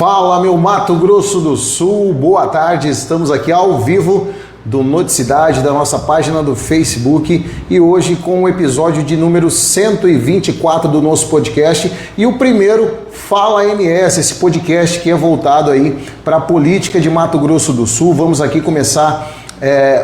Fala, meu Mato Grosso do Sul, boa tarde, estamos aqui ao vivo do Noticidade, da nossa página do Facebook, e hoje com o episódio de número 124 do nosso podcast, e o primeiro Fala MS, esse podcast que é voltado aí para a política de Mato Grosso do Sul. Vamos aqui começar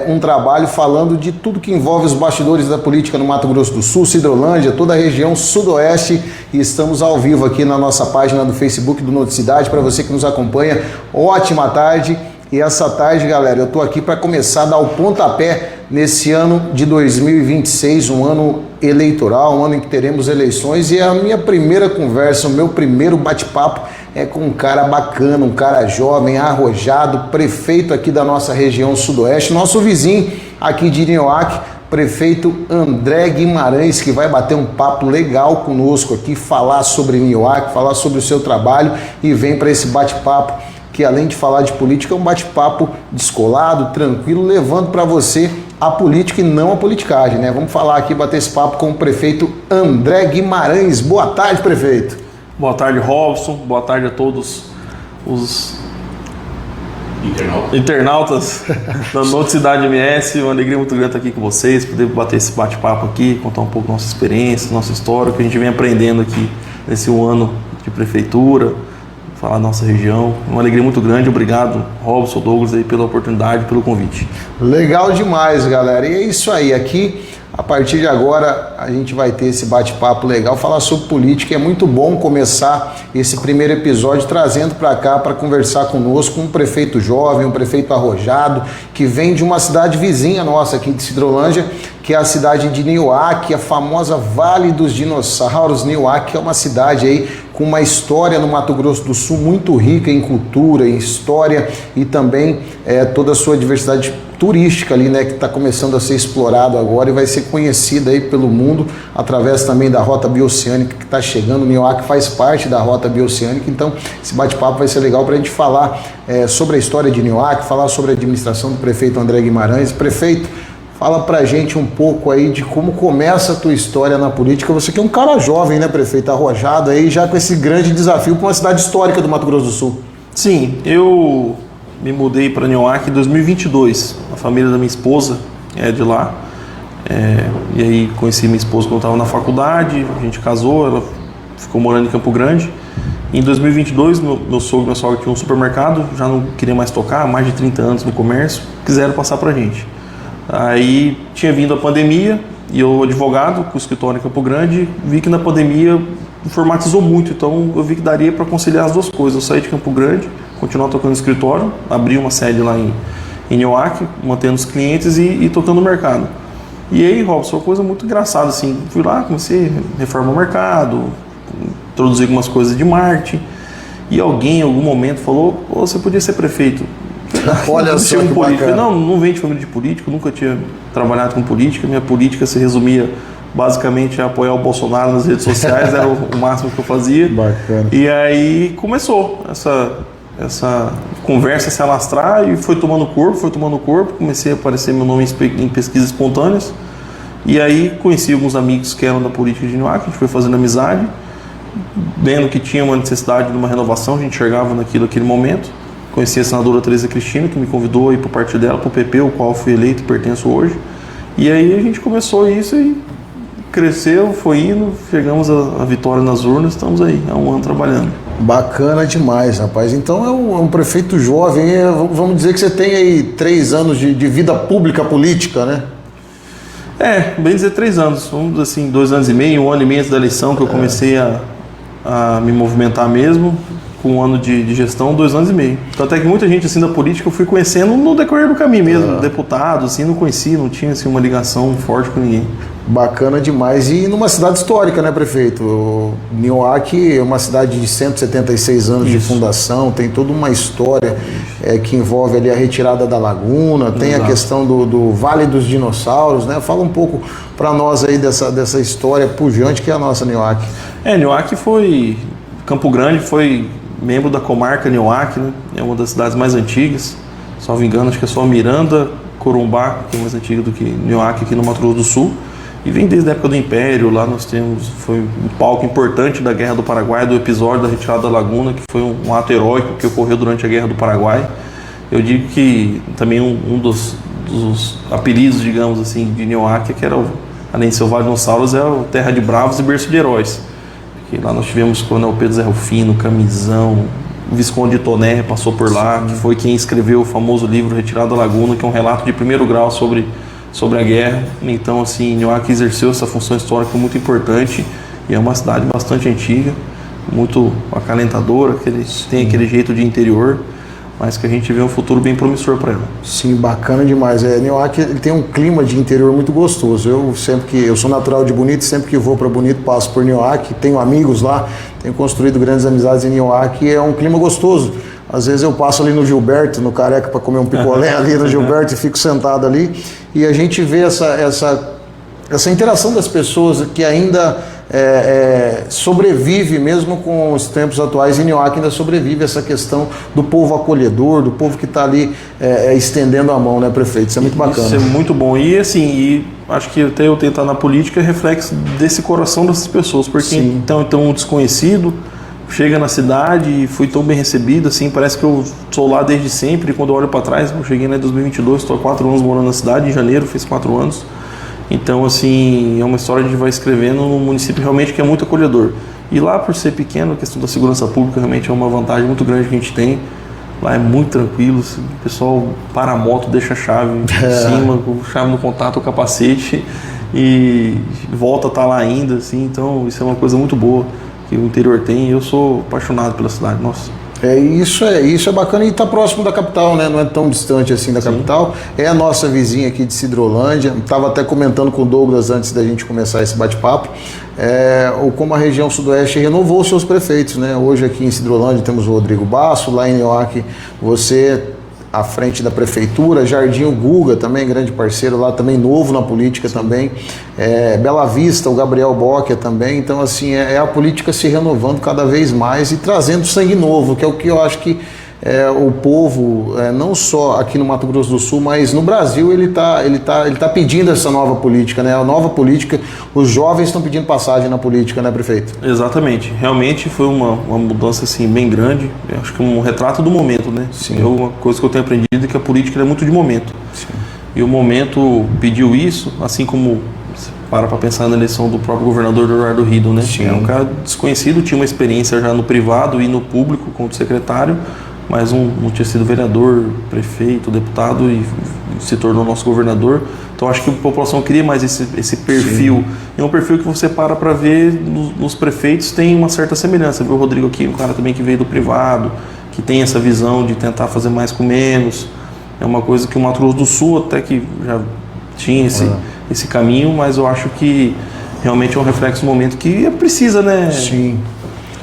um trabalho falando de tudo que envolve os bastidores da política no Mato Grosso do Sul, Sidrolândia, toda a região sudoeste, e estamos ao vivo aqui na nossa página do Facebook do Noticidade. Para você que nos acompanha, ótima tarde. E essa tarde, galera, eu estou aqui para começar a dar o pontapé nesse ano de 2026, um ano eleitoral, um ano em que teremos eleições, e a minha primeira conversa, o meu primeiro bate-papo é com um cara bacana, um cara jovem, arrojado, prefeito aqui da nossa região sudoeste, nosso vizinho aqui de Nioaque, prefeito André Guimarães, que vai bater um papo legal conosco aqui, falar sobre Nioaque, falar sobre o seu trabalho, e vem para esse bate-papo que, além de falar de política, é um bate-papo descolado, tranquilo, levando para você a política e não a politicagem, né? Vamos falar aqui, bater esse papo com o prefeito André Guimarães. Boa tarde, prefeito. Boa tarde, Robson. Boa tarde a todos os internautas da Noticidade MS. Uma alegria muito grande estar aqui com vocês, poder bater esse bate-papo aqui, contar um pouco da nossa experiência, nossa história, que a gente vem aprendendo aqui nesse ano de prefeitura, falar da nossa região. Uma alegria muito grande. Obrigado, Robson, Douglas, aí, pela oportunidade, pelo convite. Legal demais, galera. E é isso aí. Aqui, a partir de agora, a gente vai ter esse bate-papo legal, falar sobre política. É muito bom começar esse primeiro episódio trazendo para cá para conversar conosco um prefeito jovem, um prefeito arrojado, que vem de uma cidade vizinha nossa aqui de Sidrolândia, que é a cidade de Nioaque, a famosa Vale dos Dinossauros. Nioaque é uma cidade aí com uma história no Mato Grosso do Sul muito rica em cultura, em história, e também toda a sua diversidade turística ali, né, que está começando a ser explorado agora e vai ser conhecida aí pelo mundo através também da Rota Bioceânica que está chegando. O Nioaque faz parte da Rota Bioceânica, então esse bate-papo vai ser legal para a gente falar sobre a história de Nioaque, falar sobre a administração do prefeito André Guimarães. Prefeito, fala pra gente um pouco aí de como começa a tua história na política. Você que é um cara jovem, né, prefeito, arrojado aí, já com esse grande desafio para uma cidade histórica do Mato Grosso do Sul. Sim, eu me mudei para Nioaque em 2022. A família da minha esposa é de lá. E aí conheci minha esposa quando eu estava na faculdade, a gente casou, ela ficou morando em Campo Grande. Em 2022, meu sogro e minha sogra tinham um supermercado, já não queria mais tocar, mais de 30 anos no comércio, quiseram passar para a gente. Aí tinha vindo a pandemia e eu, advogado, com o escritório em Campo Grande, vi que na pandemia informatizou muito, então eu vi que daria para conciliar as duas coisas. Eu saí de Campo Grande, continuar tocando no escritório, abri uma sede lá em Nioaque, mantendo os clientes e tocando o mercado. E aí, Robson, uma coisa muito engraçada, assim, fui lá, comecei a reformar o mercado, introduzir algumas coisas de marketing, e alguém em algum momento falou: você podia ser prefeito. Olha só que bacana. Não venho de família de político, nunca tinha trabalhado com política. Minha política se resumia basicamente a apoiar o Bolsonaro nas redes sociais, era o máximo que eu fazia. Bacana. E aí começou essa conversa a se alastrar e foi tomando corpo, comecei a aparecer meu nome em pesquisas espontâneas. E aí conheci alguns amigos que eram da política de Nioaque, a gente foi fazendo amizade, vendo que tinha uma necessidade de uma renovação, a gente enxergava naquele momento. Conheci a senadora Tereza Cristina, que me convidou a ir para o partido dela, para o PP, o qual fui eleito e pertenço hoje. E aí a gente começou isso e cresceu, foi indo, chegamos à vitória nas urnas, estamos aí, há um ano trabalhando. Bacana demais, rapaz. Então é um prefeito jovem, vamos dizer que você tem aí 3 anos de vida pública política, né? Bem dizer 3 anos, vamos dizer assim, 2 anos e meio, 1 ano e meio antes da eleição que eu comecei a me movimentar mesmo. Com 1 ano de gestão, 2 anos e meio. Então, até que muita gente assim da política eu fui conhecendo no decorrer do caminho mesmo. Deputado, assim, não conhecia, não tinha assim, uma ligação forte com ninguém. Bacana demais. E numa cidade histórica, né, prefeito? Nioaque é uma cidade de 176 anos de fundação, tem toda uma história que envolve ali a retirada da laguna, tem a questão do Vale dos Dinossauros, né? Fala um pouco para nós aí dessa história pujante que é a nossa Nioaque. Nioaque foi... Campo Grande foi membro da comarca Nioaque, né? É uma das cidades mais antigas, salvo engano, acho que é só Miranda, Corumbá, que é mais antiga do que Nioaque aqui no Mato Grosso do Sul. E vem desde a época do Império. Lá nós temos, foi um palco importante da Guerra do Paraguai, do episódio da retirada da Laguna, que foi um ato heróico que ocorreu durante a Guerra do Paraguai. Eu digo que também um dos apelidos, digamos assim, de Nioáquia, que era além de Selvagem Gonçalves, é o Terra de Bravos e Berço de Heróis. Porque lá nós tivemos o Coronel Pedro Zé Rufino, Camisão, o Visconde de Toné passou por lá, que foi quem escreveu o famoso livro Retirada da Laguna, que é um relato de primeiro grau sobre a guerra. Então, assim, Nioáquia exerceu essa função histórica muito importante e é uma cidade bastante antiga, muito acalentadora, tem aquele jeito de interior, mas que a gente vê um futuro bem promissor para ela. Sim, bacana demais. Nioáquia, ele tem um clima de interior muito gostoso. Eu sou natural de Bonito, sempre que vou para Bonito passo por Nioáquia, tenho amigos lá, tenho construído grandes amizades em Nioáquia e é um clima gostoso. Às vezes eu passo ali no Gilberto, no Careca, para comer um picolé ali no Gilberto e fico sentado ali e a gente vê essa interação das pessoas que ainda sobrevive, mesmo com os tempos atuais, em Nioáquia ainda sobrevive essa questão do povo acolhedor, do povo que está ali estendendo a mão, né, prefeito? Isso é muito bacana. Isso é muito bom. E assim, acho que até eu tentar na política é reflexo desse coração dessas pessoas, porque então um desconhecido chega na cidade e fui tão bem recebido, assim, parece que eu sou lá desde sempre. E quando eu olho para trás, eu cheguei em 2022, estou há 4 anos morando na cidade, em janeiro fiz 4 anos. Então, assim, é uma história que a gente vai escrevendo num município realmente que é muito acolhedor. E lá, por ser pequeno, a questão da segurança pública realmente é uma vantagem muito grande que a gente tem. Lá é muito tranquilo, o pessoal para a moto, deixa a chave em cima, a chave no contato, o capacete, e volta a estar lá ainda, assim. Então, isso é uma coisa muito boa que o interior tem, e eu sou apaixonado pela cidade, nossa. Isso é bacana e está próximo da capital, né? Não é tão distante assim da capital. É a nossa vizinha aqui de Sidrolândia. Estava até comentando com o Douglas antes da gente começar esse bate-papo, como a região sudoeste renovou seus prefeitos, né? Hoje aqui em Sidrolândia temos o Rodrigo Basso, lá em Nioáquia você à frente da prefeitura, Jardim Guga também, grande parceiro lá, também novo na política também, Bela Vista, o Gabriel Bocchia também. Então assim, a política se renovando cada vez mais e trazendo sangue novo, que é o que eu acho que o povo, não só aqui no Mato Grosso do Sul, mas no Brasil ele tá pedindo essa nova política, né? A nova política, os jovens estão pedindo passagem na política, né, prefeito? Exatamente, realmente foi uma mudança assim bem grande. Eu acho que é um retrato do momento, né? Sim. Uma coisa que eu tenho aprendido é que a política é muito de momento. Sim. E o momento pediu isso, assim como para pensar na eleição do próprio governador Eduardo Riedel, né? Sim. É um cara desconhecido, tinha uma experiência já no privado e no público como secretário, mas não tinha sido vereador, prefeito, deputado e se tornou nosso governador. Então acho que a população queria mais esse perfil. Sim. E é um perfil que você para ver nos prefeitos, tem uma certa semelhança. Viu o Rodrigo aqui, um cara também que veio do privado, que tem essa visão de tentar fazer mais com menos. É uma coisa que o Mato Grosso do Sul até que já tinha esse caminho, mas eu acho que realmente é um reflexo do momento que precisa, né? Sim.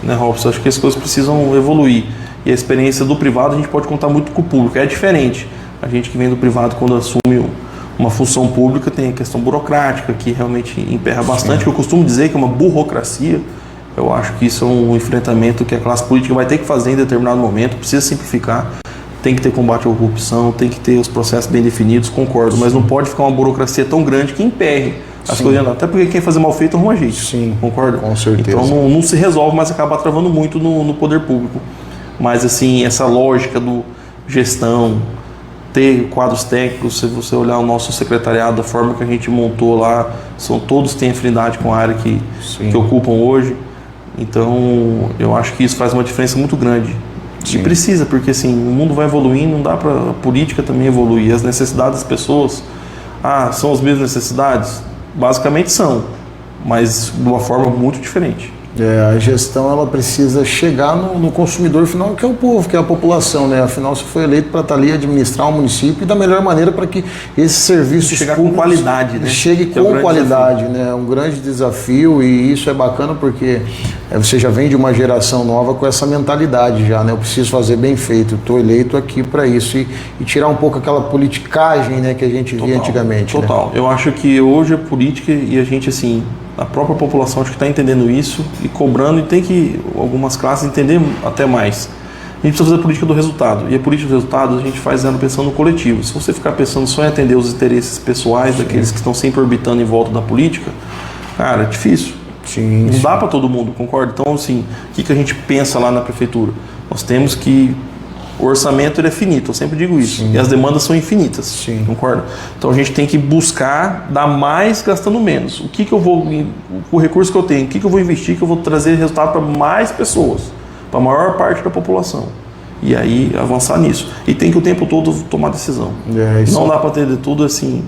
Né, Robson? Acho que as coisas precisam evoluir. E a experiência do privado a gente pode contar muito com o público, é diferente. A gente que vem do privado, quando assume uma função pública, tem a questão burocrática, que realmente emperra bastante, que eu costumo dizer que é uma burocracia. Eu acho que isso é um enfrentamento que a classe política vai ter que fazer em determinado momento, precisa simplificar, tem que ter combate à corrupção, tem que ter os processos bem definidos, concordo, mas não pode ficar uma burocracia tão grande que emperre as coisas, até porque quem fazer mal feito arruma jeito. Sim, concordo? Com certeza. Então não se resolve, mas acaba travando muito no poder público. Mas assim, essa lógica do gestão, ter quadros técnicos, se você olhar o nosso secretariado, a forma que a gente montou lá, todos têm afinidade com a área que ocupam hoje. Então, eu acho que isso faz uma diferença muito grande. Sim. E precisa, porque assim, o mundo vai evoluindo, não dá para a política também evoluir. As necessidades das pessoas, são as mesmas necessidades? Basicamente são, mas de uma forma muito diferente. A gestão ela precisa chegar no consumidor final, que é o povo, que é a população, né? Afinal, você foi eleito para estar ali administrar o município e da melhor maneira para que esses serviços chegar com qualidade, né? Chegue com qualidade, né? É um grande desafio e isso é bacana porque você já vem de uma geração nova com essa mentalidade já, né? Eu preciso fazer bem feito, estou eleito aqui para isso e tirar um pouco aquela politicagem, né, que a gente via antigamente. Total. Né? Eu acho que hoje a política e a gente assim, a própria população acho que está entendendo isso e cobrando, e tem que algumas classes entender até mais. A gente precisa fazer a política do resultado. E a política do resultado a gente faz ela pensando no coletivo. Se você ficar pensando só em atender os interesses pessoais daqueles que estão sempre orbitando em volta da política, cara, é difícil. Sim, Não dá para todo mundo, concorda? Então, assim, o que a gente pensa lá na prefeitura? Nós temos que... O orçamento ele é finito, eu sempre digo isso. Sim. E as demandas são infinitas, Sim. concorda? Então a gente tem que buscar dar mais gastando menos. O que eu vou... O recurso que eu tenho, o que eu vou investir que eu vou trazer resultado para mais pessoas, para a maior parte da população. E aí avançar nisso. E tem que o tempo todo tomar decisão. Não dá para ter de tudo assim.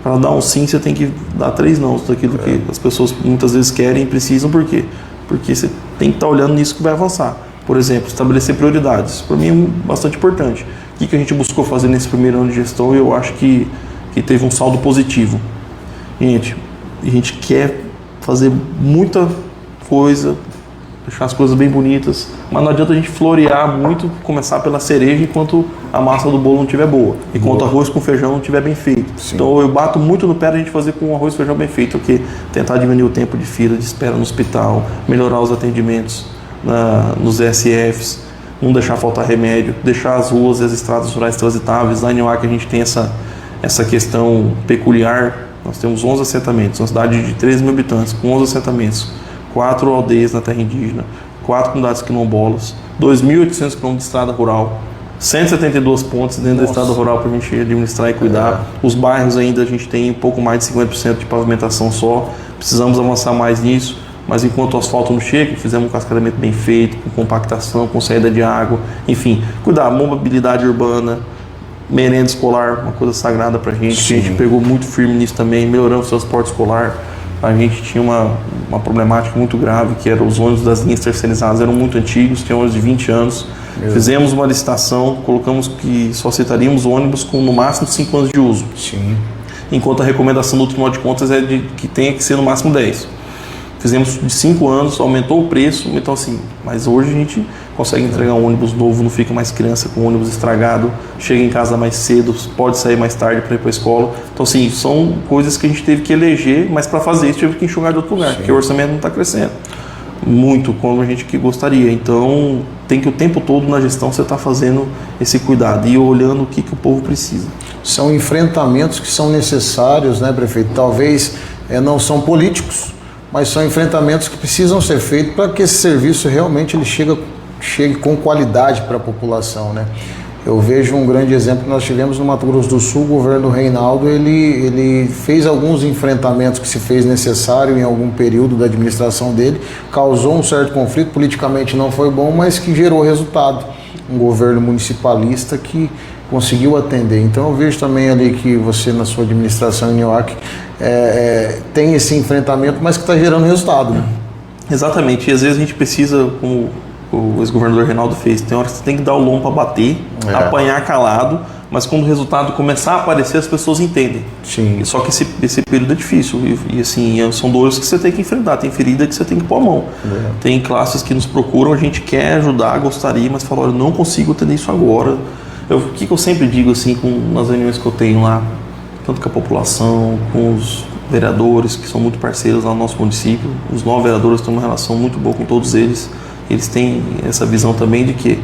Para dar um sim, você tem que dar 3 não daquilo que as pessoas muitas vezes querem e precisam. Por quê? Porque você tem que estar olhando nisso que vai avançar. Por exemplo, estabelecer prioridades. Para mim é bastante importante. O que a gente buscou fazer nesse primeiro ano de gestão, eu acho que teve um saldo positivo. Gente, a gente quer fazer muita coisa, deixar as coisas bem bonitas, mas não adianta a gente florear muito, começar pela cereja enquanto a massa do bolo não estiver boa, enquanto o arroz com feijão não estiver bem feito. Sim. Então eu bato muito no pé da gente fazer com o arroz e feijão bem feito, porque tentar diminuir o tempo de fila, de espera no hospital, melhorar os atendimentos nos ESFs, não deixar faltar remédio, deixar as ruas e as estradas rurais transitáveis. Lá em Nioaque a gente tem essa questão peculiar. Nós temos 11 assentamentos, uma cidade de 13 mil habitantes, com 11 assentamentos, 4 aldeias na terra indígena, 4 comunidades quilombolas, 2.800 km de estrada rural, 172 pontes dentro da estrada rural para a gente administrar e cuidar. Os bairros ainda a gente tem um pouco mais de 50% de pavimentação só, precisamos avançar mais nisso. Mas enquanto o asfalto não chega, fizemos um cascalhamento bem feito, com compactação, com saída de água, enfim, cuidar, mobilidade urbana, merenda escolar, uma coisa sagrada pra gente. Sim. A gente pegou muito firme nisso também, melhoramos o transporte escolar. A gente tinha uma problemática muito grave, que era os ônibus das linhas terceirizadas, eram muito antigos, tinham ônibus de 20 anos. Fizemos uma licitação, colocamos que só aceitaríamos ônibus com no máximo 5 anos de uso. Sim. Enquanto a recomendação do Tribunal de Contas é de que tenha que ser no máximo 10. Fizemos de 5 anos, aumentou o preço, então assim, mas hoje a gente consegue entregar um ônibus novo, não fica mais criança com o ônibus estragado, chega em casa mais cedo, pode sair mais tarde para ir para a escola. Então assim, são coisas que a gente teve que eleger, mas para fazer isso tive que enxugar de outro lugar, porque o orçamento não está crescendo muito como a gente que gostaria. Então tem que o tempo todo na gestão você está fazendo esse cuidado e olhando o que o povo precisa. São enfrentamentos que são necessários, né, prefeito? Talvez não são políticos, mas são enfrentamentos que precisam ser feitos para que esse serviço realmente ele chegue com qualidade para a população, né? Eu vejo um grande exemplo que nós tivemos no Mato Grosso do Sul. O governo Reinaldo ele fez alguns enfrentamentos que se fez necessário em algum período da administração dele, causou um certo conflito, politicamente não foi bom, mas que gerou resultado. Um governo municipalista que conseguiu atender. Então eu vejo também ali que você na sua administração em Nioaque tem esse enfrentamento, mas que está gerando resultado, né? Exatamente, e às vezes a gente precisa, como o ex-governador Reinaldo fez, tem hora que você tem que dar o lombo para bater, apanhar calado, mas quando o resultado começar a aparecer, as pessoas entendem. Sim. Só que esse período é difícil e assim, são dores que você tem que enfrentar, tem ferida que você tem que pôr a mão. Tem classes que nos procuram, a gente quer ajudar, gostaria, mas fala, olha, eu não consigo atender isso agora. O que eu sempre digo assim, nas reuniões que eu tenho lá, tanto com a população, com os vereadores, que são muito parceiros lá no nosso município, os 9 vereadores têm uma relação muito boa com todos eles. Eles têm essa visão também de que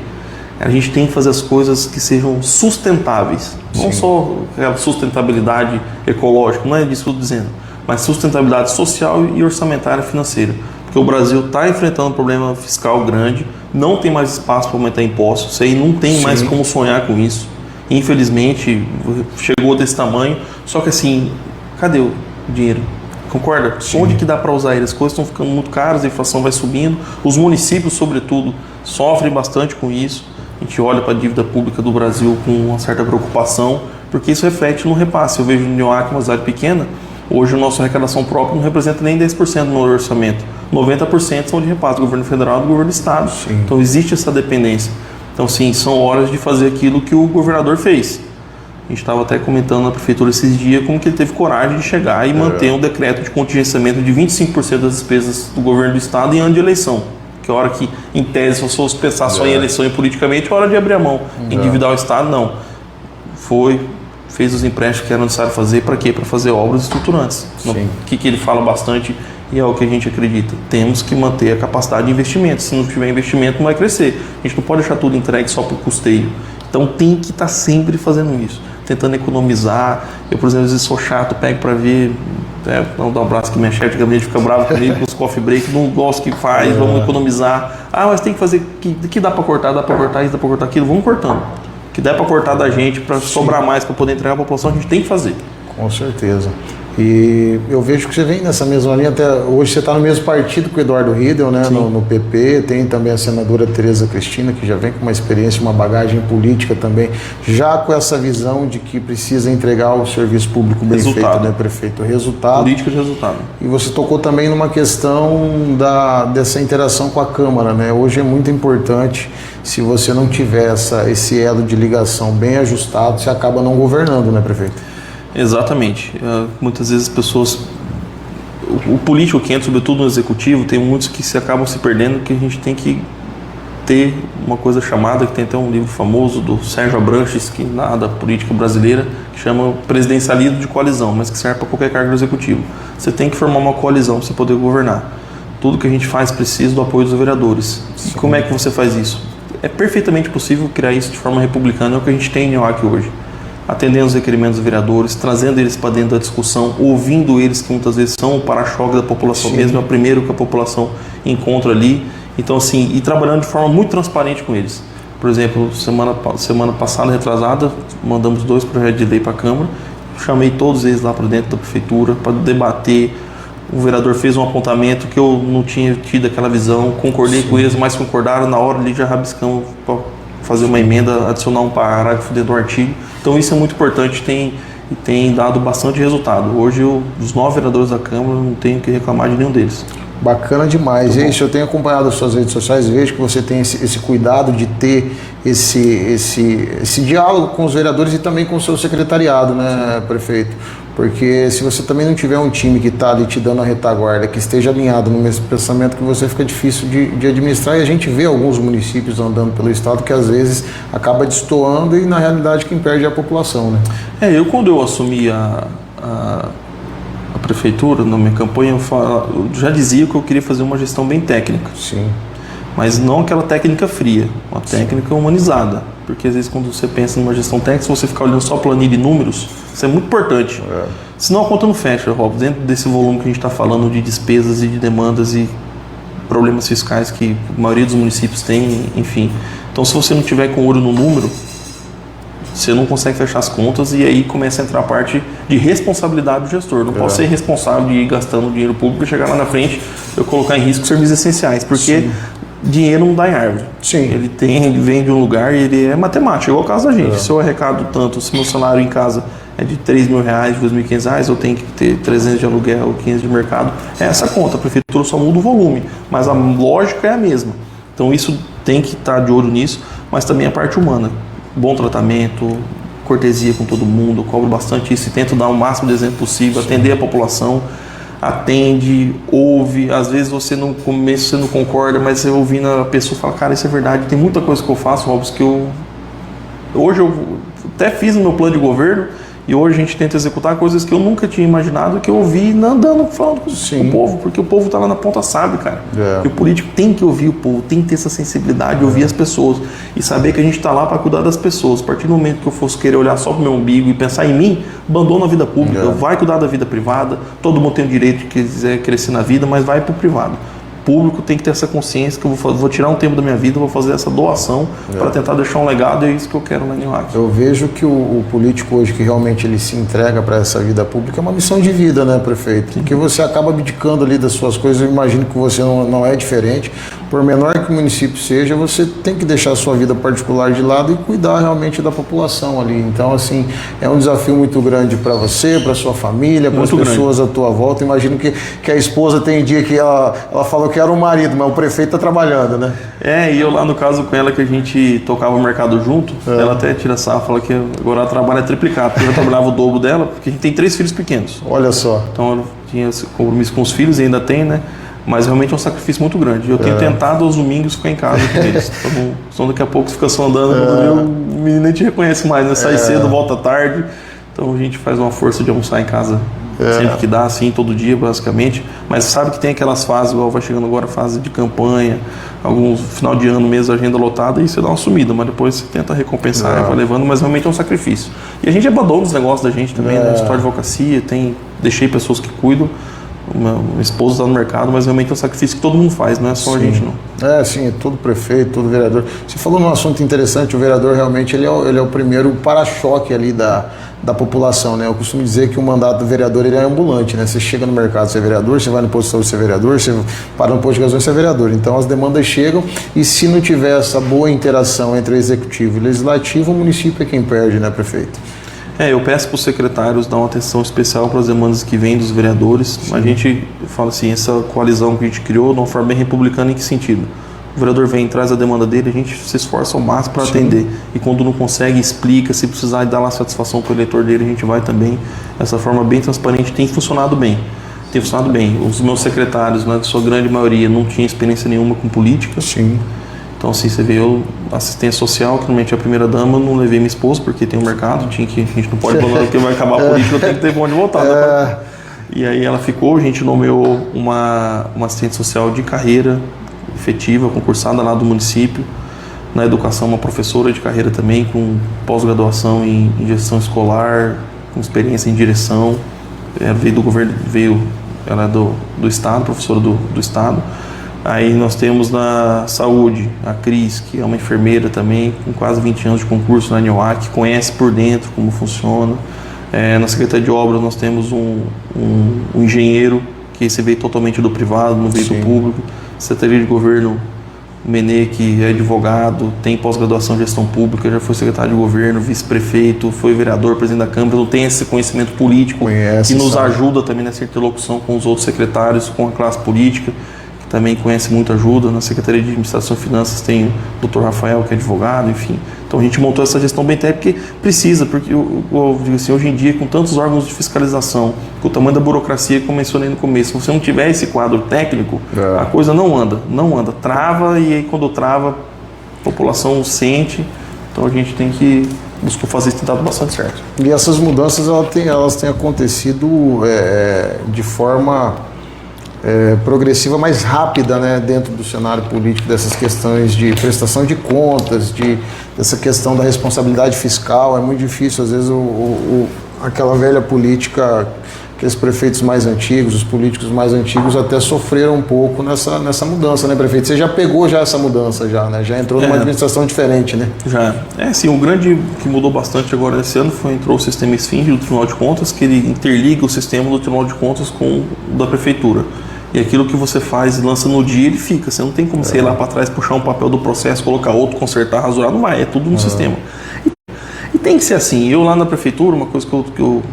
a gente tem que fazer as coisas que sejam sustentáveis. Sim. Não só a sustentabilidade ecológica, não é disso que eu estou dizendo, mas sustentabilidade social e orçamentária financeira. Porque o Brasil está enfrentando um problema fiscal grande, não tem mais espaço para aumentar impostos, isso aí não tem Sim. mais como sonhar com isso. Infelizmente, chegou desse tamanho, só que assim, cadê o dinheiro? Concorda? Sim. Onde que dá para usar ele? As coisas estão ficando muito caras, a inflação vai subindo, os municípios, sobretudo, sofrem bastante com isso. A gente olha para a dívida pública do Brasil com uma certa preocupação, porque isso reflete no repasse. Eu vejo no Nioaque, uma cidade pequena, hoje a nossa arrecadação própria não representa nem 10% no orçamento, 90% são de repasse do governo federal e do governo do estado. Sim. Então existe essa dependência. Então sim, são horas de fazer aquilo que o governador fez. A gente estava até comentando na prefeitura esses dias como que ele teve coragem de chegar e manter um decreto de contingenciamento de 25% das despesas do governo do estado em ano de eleição. Que é a hora que, em tese, se fosse pensar só em eleição e politicamente, é hora de abrir a mão. Endividar o estado, não. Fez os empréstimos que era necessário fazer, para quê? Para fazer obras estruturantes. O que ele fala bastante e é o que a gente acredita. Temos que manter a capacidade de investimento. Se não tiver investimento, não vai crescer. A gente não pode deixar tudo entregue só para o custeio. Então tem que estar sempre fazendo isso, tentando economizar. Eu, por exemplo, às vezes sou chato, pego para ver, não dá um abraço que minha chefe de gabinete fica brava comigo com os coffee break, não gosto que faz, vamos economizar. Mas tem que fazer, que dá para cortar, isso dá para cortar aquilo, vamos cortando. O que dá para cortar da gente, para sobrar mais, para poder entregar a população, a gente tem que fazer. Com certeza. E eu vejo que você vem nessa mesma linha, até hoje você está no mesmo partido que o Eduardo Riedel, né? No PP, tem também a senadora Tereza Cristina, que já vem com uma experiência, uma bagagem política também, já com essa visão de que precisa entregar o serviço público bem feito, né, prefeito? Resultado. Política de resultado. E você tocou também numa questão dessa interação com a Câmara, né? Hoje é muito importante, se você não tiver esse elo de ligação bem ajustado, você acaba não governando, né, prefeito? Exatamente. Muitas vezes as pessoas, o político que entra, sobretudo no executivo, tem muitos que se acabam se perdendo, que a gente tem que ter uma coisa chamada, que tem até um livro famoso do Sérgio Abranches, que da política brasileira, que chama presidencialismo de coalizão, mas que serve para qualquer cargo do executivo. Você tem que formar uma coalizão para você poder governar. Tudo que a gente faz precisa do apoio dos vereadores. Sim. E como é que você faz isso? É perfeitamente possível criar isso de forma republicana, é o que a gente tem em Nioaque hoje. Atendendo os requerimentos dos vereadores, trazendo eles para dentro da discussão, ouvindo eles, que muitas vezes são o para-choque da população. Sim. Mesmo, é o primeiro que a população encontra ali. Então, assim, e trabalhando de forma muito transparente com eles. Por exemplo, semana passada, retrasada, mandamos 2 projetos de lei para a Câmara, chamei todos eles lá para dentro da Prefeitura para debater. O vereador fez um apontamento que eu não tinha tido aquela visão, concordei com eles, mas concordaram, na hora ali já rabiscamos para fazer uma emenda, adicionar um parágrafo dentro do artigo. Então isso é muito importante, tem dado bastante resultado. Hoje os 9 vereadores da Câmara, não tenho que reclamar de nenhum deles. Bacana demais. E isso, eu tenho acompanhado as suas redes sociais, vejo que você tem esse cuidado de ter esse diálogo com os vereadores e também com o seu secretariado, né, prefeito? Porque se você também não tiver um time que está ali te dando a retaguarda, que esteja alinhado no mesmo pensamento que você, fica difícil de administrar. E a gente vê alguns municípios andando pelo estado que às vezes acaba destoando e na realidade quem perde é a população, né? Quando eu assumi a prefeitura, na minha campanha, eu já dizia que eu queria fazer uma gestão bem técnica. Sim. Mas não aquela técnica fria, uma técnica humanizada. Porque às vezes quando você pensa numa gestão técnica, se você ficar olhando só planilha e números, isso é muito importante. Senão a conta não fecha, Rob. Dentro desse volume que a gente está falando de despesas e de demandas e problemas fiscais que a maioria dos municípios tem, enfim. Então se você não tiver com olho no número, você não consegue fechar as contas e aí começa a entrar a parte de responsabilidade do gestor. Não posso ser responsável de ir gastando dinheiro público e chegar lá na frente eu colocar em risco serviços essenciais, porque dinheiro não dá em árvore. Sim. Ele vem de um lugar e ele é matemático, igual o caso da gente. Se eu arrecado tanto, se meu salário em casa é de R$3.000, de R$2.500, eu tenho que ter 300 de aluguel, 500 de mercado. É essa conta, a prefeitura só muda o volume, mas a lógica é a mesma. Então isso tem que estar de olho nisso, mas também a parte humana. Bom tratamento, cortesia com todo mundo, eu cobro bastante isso e tento dar o máximo de exemplo possível, atender a população. Atende, ouve, às vezes você no começo você não concorda, mas você ouvindo a pessoa fala, cara, isso é verdade, tem muita coisa que eu faço, Robson, que hoje eu até fiz no meu plano de governo e hoje a gente tenta executar coisas que eu nunca tinha imaginado, que eu ouvi andando falando com o povo, porque o povo tá lá na ponta, sabe, cara. E o político tem que ouvir o povo, tem que ter essa sensibilidade de ouvir as pessoas e saber que a gente tá lá para cuidar das pessoas. A partir do momento que eu fosse querer olhar só pro meu umbigo e pensar em mim, abandona a vida pública, vai cuidar da vida privada. Todo mundo tem o direito de quiser crescer na vida, mas vai pro privado. O público tem que ter essa consciência que eu vou tirar um tempo da minha vida, vou fazer essa doação para tentar deixar um legado, e é isso que eu quero na Nioaque. Eu vejo que o político hoje que realmente ele se entrega para essa vida pública é uma missão de vida, né, prefeito? Porque você acaba abdicando ali das suas coisas, eu imagino que você não é diferente. Por menor que o município seja, você tem que deixar a sua vida particular de lado e cuidar realmente da população ali. Então, assim, é um desafio muito grande para você, para sua família, para as pessoas à tua volta. Imagino que a esposa tem dia que ela falou que era o marido, mas o prefeito está trabalhando, né? E eu lá no caso com ela, que a gente tocava o mercado junto, ela até tira sarro, fala que agora ela trabalha triplicado, porque eu já trabalhava o dobro dela, porque a gente tem 3 filhos pequenos. Olha só. Então ela tinha esse compromisso com os filhos e ainda tem, né? Mas realmente é um sacrifício muito grande. Eu tenho tentado aos domingos ficar em casa com eles. Então daqui a pouco você fica só andando, o menino nem te reconhece mais, né? Sai cedo, volta tarde. Então a gente faz uma força de almoçar em casa sempre que dá, assim, todo dia, basicamente. Mas sabe que tem aquelas fases, igual vai chegando agora a fase de campanha, alguns final de ano mesmo, agenda lotada, e você dá uma sumida, mas depois você tenta recompensar, vai levando, mas realmente é um sacrifício. E a gente abandona os negócios da gente também, né? História de advocacia, deixei pessoas que cuidam. Minha esposa está no mercado, mas realmente é um sacrifício que todo mundo faz, não é só a gente não. Sim, todo prefeito, todo vereador. Você falou num assunto interessante, o vereador realmente ele é o primeiro para-choque ali da população, né? Eu costumo dizer que o mandato do vereador ele é ambulante, né? Você chega no mercado, você é vereador, você vai no posto de saúde, você é vereador, você para no posto de gasolina, você é vereador. Então as demandas chegam e se não tiver essa boa interação entre o executivo e o legislativo, o município é quem perde, né, prefeito? Eu peço para os secretários dar uma atenção especial para as demandas que vêm dos vereadores. Sim. A gente fala assim, essa coalizão que a gente criou de uma forma bem republicana, em que sentido? O vereador vem, traz a demanda dele, a gente se esforça ao máximo para atender. E quando não consegue, explica, se precisar dar lá satisfação para o eleitor dele, a gente vai também. Essa forma bem transparente tem funcionado bem. Tem funcionado bem. Os meus secretários, na sua grande maioria, não tinham experiência nenhuma com política. Sim. Então, assim, você vê, eu, assistência social, que normalmente é a primeira dama, não levei minha esposa, porque tem um mercado, a gente não pode abandonar, porque vai acabar a política, eu tenho que ter onde voltar. Né? E aí ela ficou, a gente nomeou uma assistente social de carreira efetiva, concursada lá do município. Na educação, uma professora de carreira também, com pós-graduação em gestão escolar, com experiência em direção. Ela veio do governo, ela é do Estado, professora do Estado. Aí nós temos na saúde a Cris, que é uma enfermeira também, com quase 20 anos de concurso na NIOAC, que conhece por dentro como funciona. Na Secretaria de Obras nós temos um engenheiro, que esse veio totalmente do privado, não veio do público. Secretaria de Governo, Menê, que é advogado, tem pós-graduação em gestão pública, já foi secretário de governo, vice-prefeito, foi vereador, presidente da Câmara, não tem esse conhecimento político que nos ajuda também nessa interlocução com os outros secretários, com a classe política, que também conhece muito, ajuda. Na Secretaria de Administração e Finanças tem o Dr. Rafael, que é advogado, enfim. Então a gente montou essa gestão bem técnica porque precisa, porque eu digo assim, hoje em dia, com tantos órgãos de fiscalização, com o tamanho da burocracia que eu mencionei no começo, se você não tiver esse quadro técnico, a coisa não anda, trava, e aí quando trava, a população sente, então a gente tem que buscar fazer isso, tem dado bastante certo. E essas mudanças elas têm acontecido de forma progressiva, mais rápida, né, dentro do cenário político, dessas questões de prestação de contas, dessa questão da responsabilidade fiscal. É muito difícil, às vezes, aquela velha política, aqueles prefeitos mais antigos, os políticos mais antigos até sofreram um pouco nessa mudança, né, prefeito? Você já pegou essa mudança, né? Já entrou numa administração diferente, né? Já. Sim, o grande que mudou bastante agora nesse ano entrou o sistema Esfinge do Tribunal de Contas, que ele interliga o sistema do Tribunal de Contas com o da Prefeitura. E aquilo que você faz e lança no dia, ele fica. Você não tem como você ir lá para trás, puxar um papel do processo, colocar outro, consertar, rasurar, não vai. É tudo no sistema. E tem que ser assim. Eu lá na prefeitura, uma coisa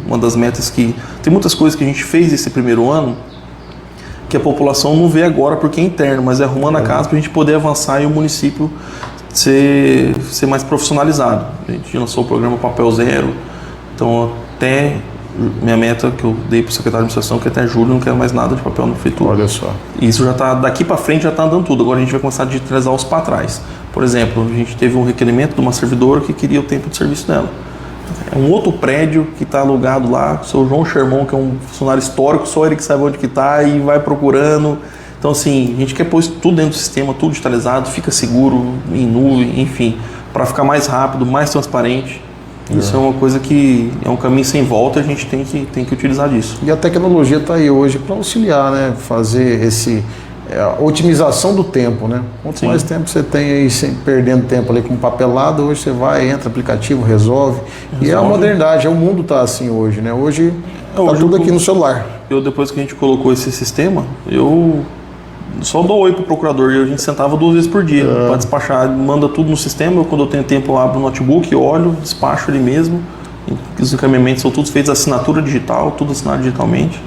uma das metas que... Tem muitas coisas que a gente fez esse primeiro ano que a população não vê agora porque é interno, mas é arrumando a casa para a gente poder avançar e o município ser mais profissionalizado. A gente lançou o programa Papel Zero. Então, até... Minha meta que eu dei para o secretário de administração, que até julho eu não quero mais nada de papel na prefeitura. Olha só. Isso já está, daqui para frente já está andando tudo. Agora a gente vai começar a digitalizar os para trás. Por exemplo, a gente teve um requerimento de uma servidora que queria o tempo de serviço dela. É um outro prédio que está alugado lá, o seu João Sherman, que é um funcionário histórico, só ele que sabe onde que está e vai procurando. Então, assim, a gente quer pôr tudo dentro do sistema, tudo digitalizado, fica seguro, em nuvem, enfim, para ficar mais rápido, mais transparente. Isso é uma coisa que é um caminho sem volta, a gente tem que utilizar disso. E a tecnologia está aí hoje para auxiliar, né? Fazer a otimização do tempo, né? Quanto mais tempo você tem aí perdendo tempo ali com papelado, hoje você vai, entra aplicativo, resolve. E é a modernidade, o mundo está assim hoje, né? Hoje está tudo aqui no celular. Depois que a gente colocou esse sistema, eu só dou oi pro procurador, e a gente sentava 2 vezes por dia para despachar, manda tudo no sistema. Quando eu tenho tempo eu abro o notebook, olho, despacho ali mesmo. Os encaminhamentos são todos feitos assinatura digital, tudo assinado digitalmente.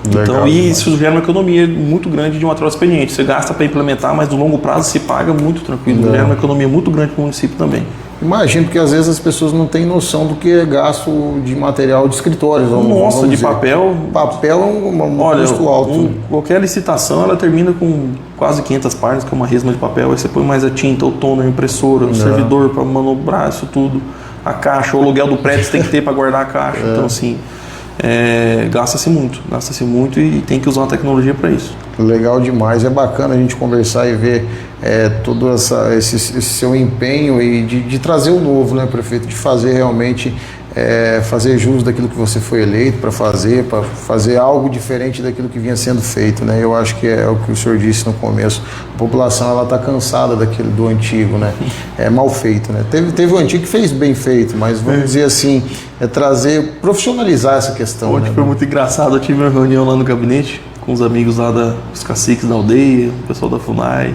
Legal, então, e isso gera uma economia muito grande de material expediente. Você gasta para implementar, mas no longo prazo se paga muito tranquilo. Gera uma economia muito grande para o município também. Imagino, porque às vezes as pessoas não têm noção do que é gasto de material de escritórios. Nossa, de papel. Papel é um custo alto. Qualquer licitação ela termina com quase 500 páginas, que é uma resma de papel. Aí você põe mais a tinta, o toner, a impressora, o servidor para manobrar isso tudo. A caixa, o aluguel do prédio você tem que ter para guardar a caixa. Então, assim, gasta-se muito e tem que usar a tecnologia para isso. Legal demais, é bacana a gente conversar e ver todo esse seu empenho e de trazer o novo, né, prefeito, de fazer realmente fazer jus daquilo que você foi eleito para fazer algo diferente daquilo que vinha sendo feito, né? Eu acho que é o que o senhor disse no começo, a população ela está cansada do antigo, né? É mal feito, né? Teve o antigo que fez bem feito, mas vamos dizer assim, profissionalizar essa questão. Ontem, né, foi muito engraçado, eu tive uma reunião lá no gabinete com os amigos lá dos caciques da aldeia, o pessoal da FUNAI,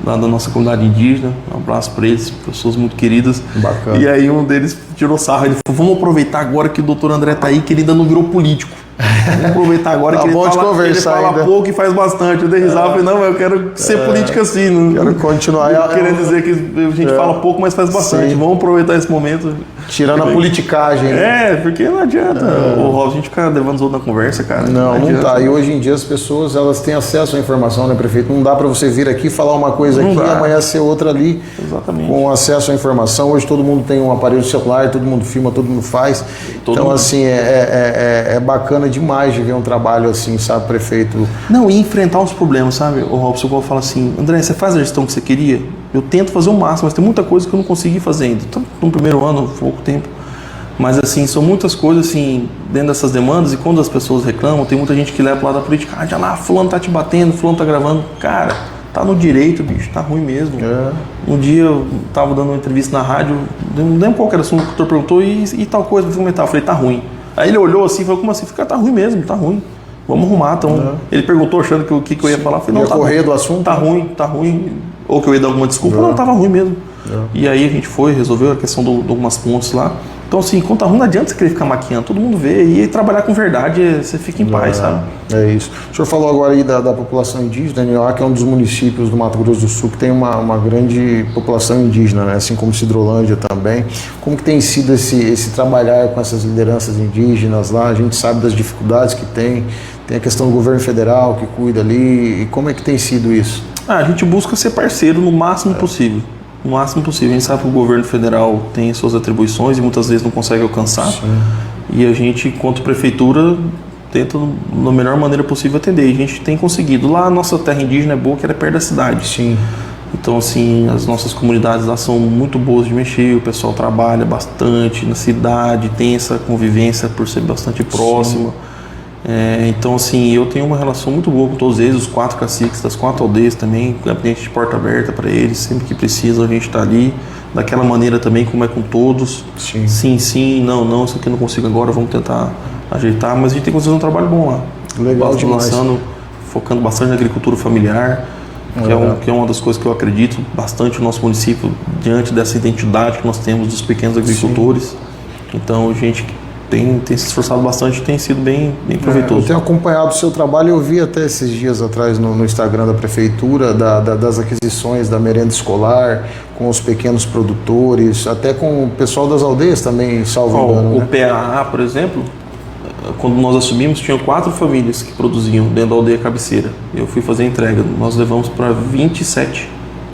lá da nossa comunidade indígena. Um abraço para eles, pessoas muito queridas. Bacana. E aí um deles tirou sarro, ele falou: vamos aproveitar agora que o doutor André tá aí, que ele ainda não virou político. Vamos aproveitar agora que ele fala pouco e faz bastante. Eu dei risada, falei: não, eu quero ser político assim. Não quero continuar. Querendo dizer que a gente fala pouco, mas faz bastante. Sim. Vamos aproveitar esse momento. Tirando a politicagem. Né? Porque não adianta a gente ficar levando os outros na conversa, cara. Não tá. E hoje em dia as pessoas elas têm acesso à informação, né, prefeito? Não dá para você vir aqui falar uma coisa aqui e amanhã ser outra ali. Exatamente. Com acesso à informação. Hoje todo mundo tem um aparelho celular, todo mundo filma, todo mundo faz. Assim, é bacana demais de ver um trabalho assim, sabe, prefeito? Não, e enfrentar os problemas, sabe? O Robson fala assim: André, você faz a gestão que você queria? Eu tento fazer o máximo, mas tem muita coisa que eu não consegui fazer ainda. Então, no primeiro ano, pouco tempo. Mas, assim, são muitas coisas, assim, dentro dessas demandas, e quando as pessoas reclamam, tem muita gente que leva pro lado da política: já lá, fulano tá te batendo, fulano tá gravando. Cara, tá no direito, bicho, tá ruim mesmo. Um dia eu tava dando uma entrevista na rádio, não lembro qual era o assunto, que o doutor perguntou, e tal coisa, eu falei: tá ruim. Aí ele olhou assim e falou: como assim? Fica, tá ruim mesmo, tá ruim. Vamos arrumar. Então, ele perguntou achando que o que eu ia falar. Eu falei: não, tá correr ruim. Do assunto? Tá ruim. Ou que eu ia dar alguma desculpa. Não, tava ruim mesmo. E aí a gente resolveu a questão de algumas pontes lá. Então, assim, quando tá ruim, não adianta você querer ficar maquiando. Todo mundo vê. E trabalhar com verdade, você fica em paz, sabe? É isso. O senhor falou agora aí da população indígena, Nioá, que é um dos municípios do Mato Grosso do Sul que tem uma grande população indígena, né? Assim como Sidrolândia também. Como que tem sido esse trabalhar com essas lideranças indígenas lá? A gente sabe das dificuldades que tem a questão do governo federal que cuida ali. E como é que tem sido isso? A gente busca ser parceiro no máximo possível. No máximo possível. A gente sabe que o governo federal tem suas atribuições e muitas vezes não consegue alcançar. Sim. E a gente, enquanto prefeitura, tenta da melhor maneira possível atender. E a gente tem conseguido. Lá a nossa terra indígena é boa, que ela é perto da cidade. Sim. Então, assim, as nossas comunidades lá são muito boas de mexer, o pessoal trabalha bastante na cidade, tem essa convivência por ser bastante próxima. Então, assim, eu tenho uma relação muito boa com todos eles, os 4 caciques das 4 aldeias também, gabinete de porta aberta para eles, sempre que precisa a gente está ali, daquela maneira também como é com todos. Sim, não, isso aqui eu não consigo agora, vamos tentar ajeitar, mas a gente tem conseguido um trabalho bom lá. Legal demais. Focando bastante na agricultura familiar, que é uma das coisas que eu acredito bastante no nosso município, diante dessa identidade que nós temos dos pequenos agricultores. Sim. Então, a gente tem se esforçado bastante e tem sido bem proveitoso. Eu tenho acompanhado o seu trabalho, eu vi até esses dias atrás no Instagram da prefeitura das aquisições da merenda escolar, com os pequenos produtores, até com o pessoal das aldeias também, salvo engano. O PAA, por exemplo, quando nós assumimos, tinham 4 famílias que produziam dentro da aldeia cabeceira. Eu fui fazer a entrega, nós levamos para 27.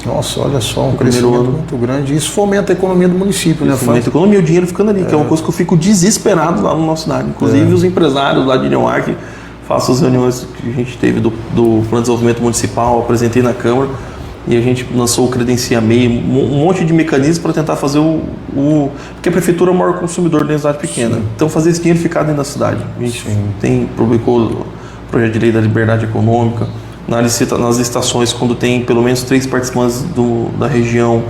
Nossa, olha só, um crescimento muito grande. Isso fomenta a economia do município, né? Fomenta a economia, o dinheiro ficando ali, que é uma coisa que eu fico desesperado lá na nossa cidade. Inclusive os empresários lá de Nioá, que faço as reuniões que a gente teve do Plano de Desenvolvimento Municipal, apresentei na Câmara, e a gente lançou o Credencia MEI, um monte de mecanismos para tentar fazer porque a prefeitura é o maior consumidor da cidade pequena. Sim. Então fazer esse dinheiro ficar dentro da cidade. A gente publicou o projeto de lei da liberdade econômica. Nas licitações, quando tem pelo menos 3 participantes da região,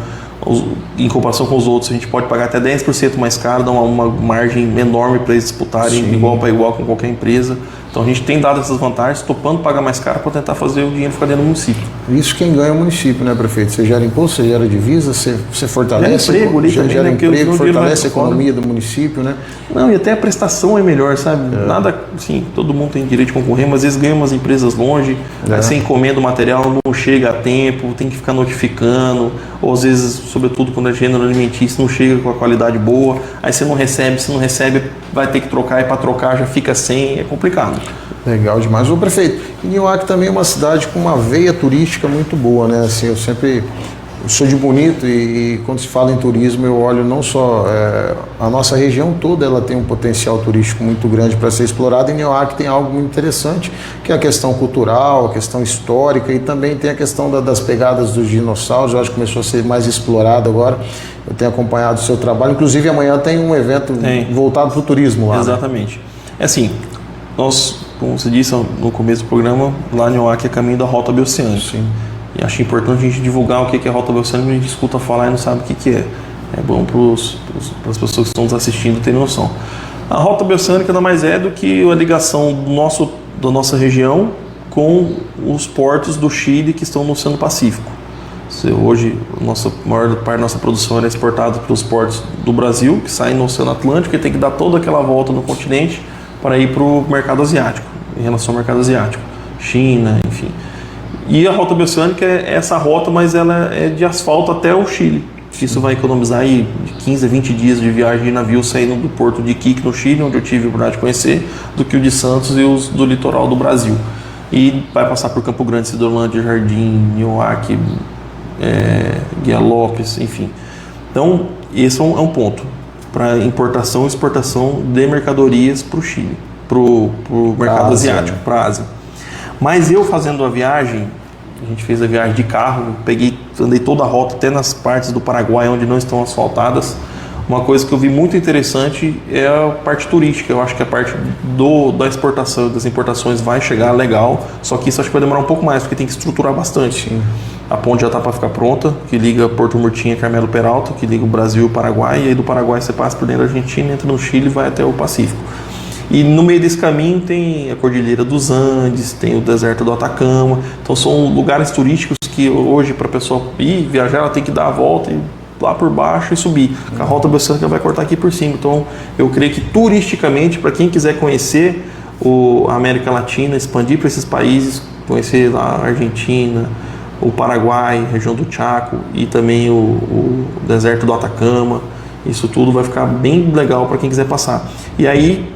em comparação com os outros, a gente pode pagar até 10% mais caro, dá uma margem enorme para eles disputarem igual para igual com qualquer empresa. Então a gente tem dado essas vantagens, topando pagar mais caro para tentar fazer o dinheiro ficar dentro do município. Isso quem ganha é o município, né, prefeito? Você gera imposto, você gera divisa, você fortalece, gera emprego, fortalece a economia do município, né? Não, e até a prestação é melhor, sabe? Nada, assim, todo mundo tem direito de concorrer, mas às vezes ganha umas empresas longe, aí você encomenda o material, não chega a tempo, tem que ficar notificando, ou às vezes, sobretudo quando é gênero alimentício, não chega com a qualidade boa, aí você não recebe, vai ter que trocar, e para trocar já fica sem, é complicado. Legal demais. Ô prefeito, Nioá também é uma cidade com uma veia turística muito boa, né? Assim, eu sempre eu sou de Bonito e quando se fala em turismo eu olho não só a nossa região toda, ela tem um potencial turístico muito grande para ser explorado, e Nioaque tem algo muito interessante, que é a questão cultural, a questão histórica, e também tem a questão das pegadas dos dinossauros. Eu acho que começou a ser mais explorado agora. Eu tenho acompanhado o seu trabalho, inclusive amanhã tem um evento voltado para o turismo lá. Exatamente. É assim, nós, como você disse no começo do programa, lá em Nioaque é caminho da Rota Bioceânica. Sim. E acho importante a gente divulgar o que é a Rota Bioceânica, a gente escuta falar e não sabe o que é. É bom para as pessoas que estão nos assistindo terem noção. A Rota Bioceânica nada mais é do que a ligação da nossa região com os portos do Chile que estão no Oceano Pacífico. Hoje, a maior parte da nossa produção é exportada pelos portos do Brasil, que saem no Oceano Atlântico, e tem que dar toda aquela volta no continente para ir para o mercado asiático, em relação ao mercado asiático, China, enfim. E a Rota Bioceânica é essa rota, mas ela é de asfalto até o Chile. Isso vai economizar aí de 15 a 20 dias de viagem de navio saindo do porto de Iquique, no Chile, onde eu tive a oportunidade de conhecer, do que o de Santos e os do litoral do Brasil. E vai passar por Campo Grande, Cidrolândia, Jardim, Nioaque, Guia Lopes, enfim. Então, esse é um ponto para importação e exportação de mercadorias para o Chile, para o mercado asiático, para a Ásia. Mas eu fazendo a viagem, a gente fez a viagem de carro, andei toda a rota, até nas partes do Paraguai onde não estão asfaltadas. Uma coisa que eu vi muito interessante é a parte turística. Eu acho que a parte da exportação, das importações vai chegar legal, só que isso acho que vai demorar um pouco mais, porque tem que estruturar bastante. Sim. A ponte já está para ficar pronta, que liga Porto Murtinha e Carmelo Peralta, que liga o Brasil e o Paraguai, e aí do Paraguai você passa por dentro da Argentina, entra no Chile e vai até o Pacífico. E no meio desse caminho tem a Cordilheira dos Andes, tem o deserto do Atacama. Então são lugares turísticos que hoje, para a pessoa ir viajar, ela tem que dar a volta e lá por baixo e subir. A Rota Bioceânica vai cortar aqui por cima. Então eu creio que turisticamente, para quem quiser conhecer a América Latina, expandir para esses países, conhecer lá a Argentina, o Paraguai, região do Chaco e também o deserto do Atacama, isso tudo vai ficar bem legal para quem quiser passar. E aí,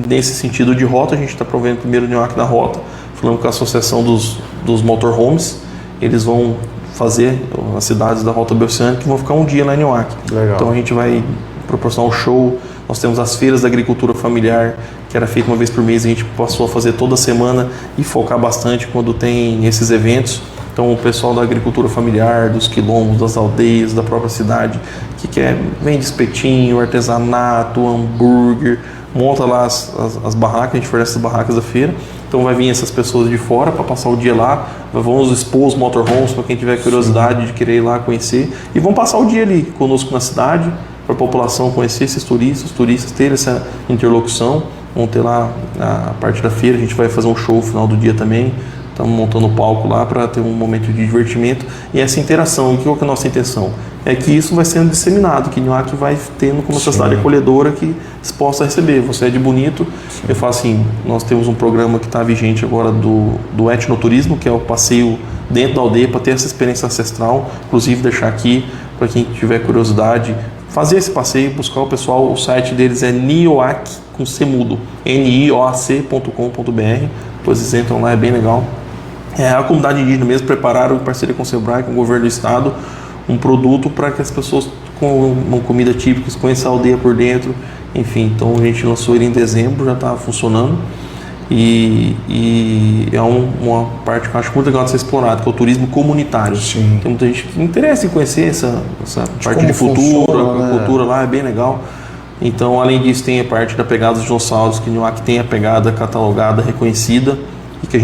nesse sentido de rota, a gente está provendo primeiro o Nioaque da rota, falando com a associação dos motorhomes, eles vão fazer as cidades da Rota Bioceânica que vão ficar um dia lá em Nioaque. Então a gente vai proporcionar um show. Nós temos as feiras da agricultura familiar, que era feita uma vez por mês, a gente passou a fazer toda semana e focar bastante quando tem esses eventos. Então o pessoal da agricultura familiar, dos quilombos, das aldeias, da própria cidade, que vende espetinho, artesanato, hambúrguer, monta lá as barracas, a gente fornece as barracas da feira. Então vai vir essas pessoas de fora para passar o dia lá, vamos expor os motorhomes para quem tiver curiosidade de querer ir lá conhecer, e vão passar o dia ali conosco na cidade, para a população conhecer esses turistas, os turistas terem essa interlocução. Vão ter lá a parte da feira, a gente vai fazer um show no final do dia também. Estamos montando um palco lá para ter um momento de divertimento e essa interação. Qual que é a nossa intenção? É que isso vai sendo disseminado, que Nioaque vai tendo como essa cidade acolhedora que se possa receber. Você é de Bonito, eu falo assim, nós temos um programa que está vigente agora do etnoturismo, que é o passeio dentro da aldeia para ter essa experiência ancestral. Inclusive deixar aqui, para quem tiver curiosidade, fazer esse passeio, buscar o pessoal, o site deles é nioac, com C mudo, nioac.com.br, depois eles entram lá, é bem legal. A comunidade indígena mesmo prepararam, em parceria com o Sebrae, com o governo do estado, um produto para que as pessoas com uma comida típica conheçam a aldeia por dentro, enfim. Então a gente lançou ele em dezembro, já está funcionando e é uma parte que eu acho muito legal de ser explorada, que é o turismo comunitário. Sim. Tem muita gente que interessa em conhecer essa parte de cultura lá, é bem legal. Então, além disso, tem a parte da pegada dos dinossauros, que Nioaque tem a pegada catalogada, reconhecida, e que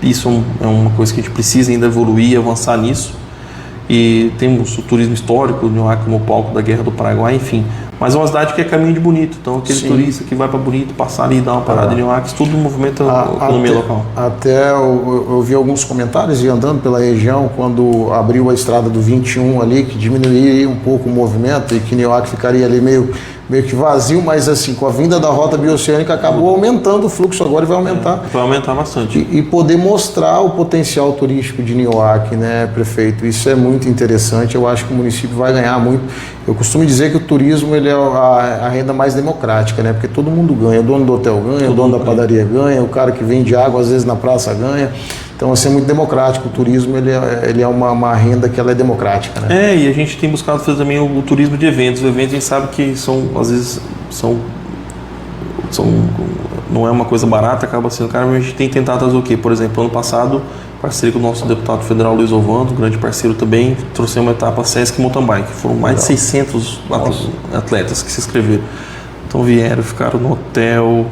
isso é uma coisa que a gente precisa ainda evoluir, avançar nisso. E temos o turismo histórico, Nioaque como palco da Guerra do Paraguai, enfim. Mas é uma cidade que é caminho de Bonito, então aquele turista que vai para Bonito, passar ali e dar uma parada em Nioaque, isso tudo movimenta a economia local. Até eu vi alguns comentários e andando pela região, quando abriu a estrada do 21 ali, que diminuiria um pouco o movimento e que Nioaque ficaria ali meio que vazio, mas assim, com a vinda da Rota Bioceânica acabou aumentando o fluxo agora e vai aumentar. Vai aumentar bastante. E poder mostrar o potencial turístico de Nioaque, né, prefeito? Isso é muito interessante, eu acho que o município vai ganhar muito. Eu costumo dizer que o turismo ele é a renda mais democrática, né, porque todo mundo ganha, o dono do hotel ganha, o dono da padaria ganha, o cara que vende água às vezes na praça ganha. Então, assim, é muito democrático. O turismo, ele é uma renda que ela é democrática, né? E a gente tem buscado fazer também o turismo de eventos. Os eventos a gente sabe que às vezes não é uma coisa barata, acaba sendo caro, mas a gente tem tentado fazer o quê? Por exemplo, ano passado, parceria com o nosso deputado federal Luiz Ovando, grande parceiro também, trouxe uma etapa Sesc Mountain Bike, foram mais de 600 atletas que se inscreveram. Então vieram, ficaram no hotel.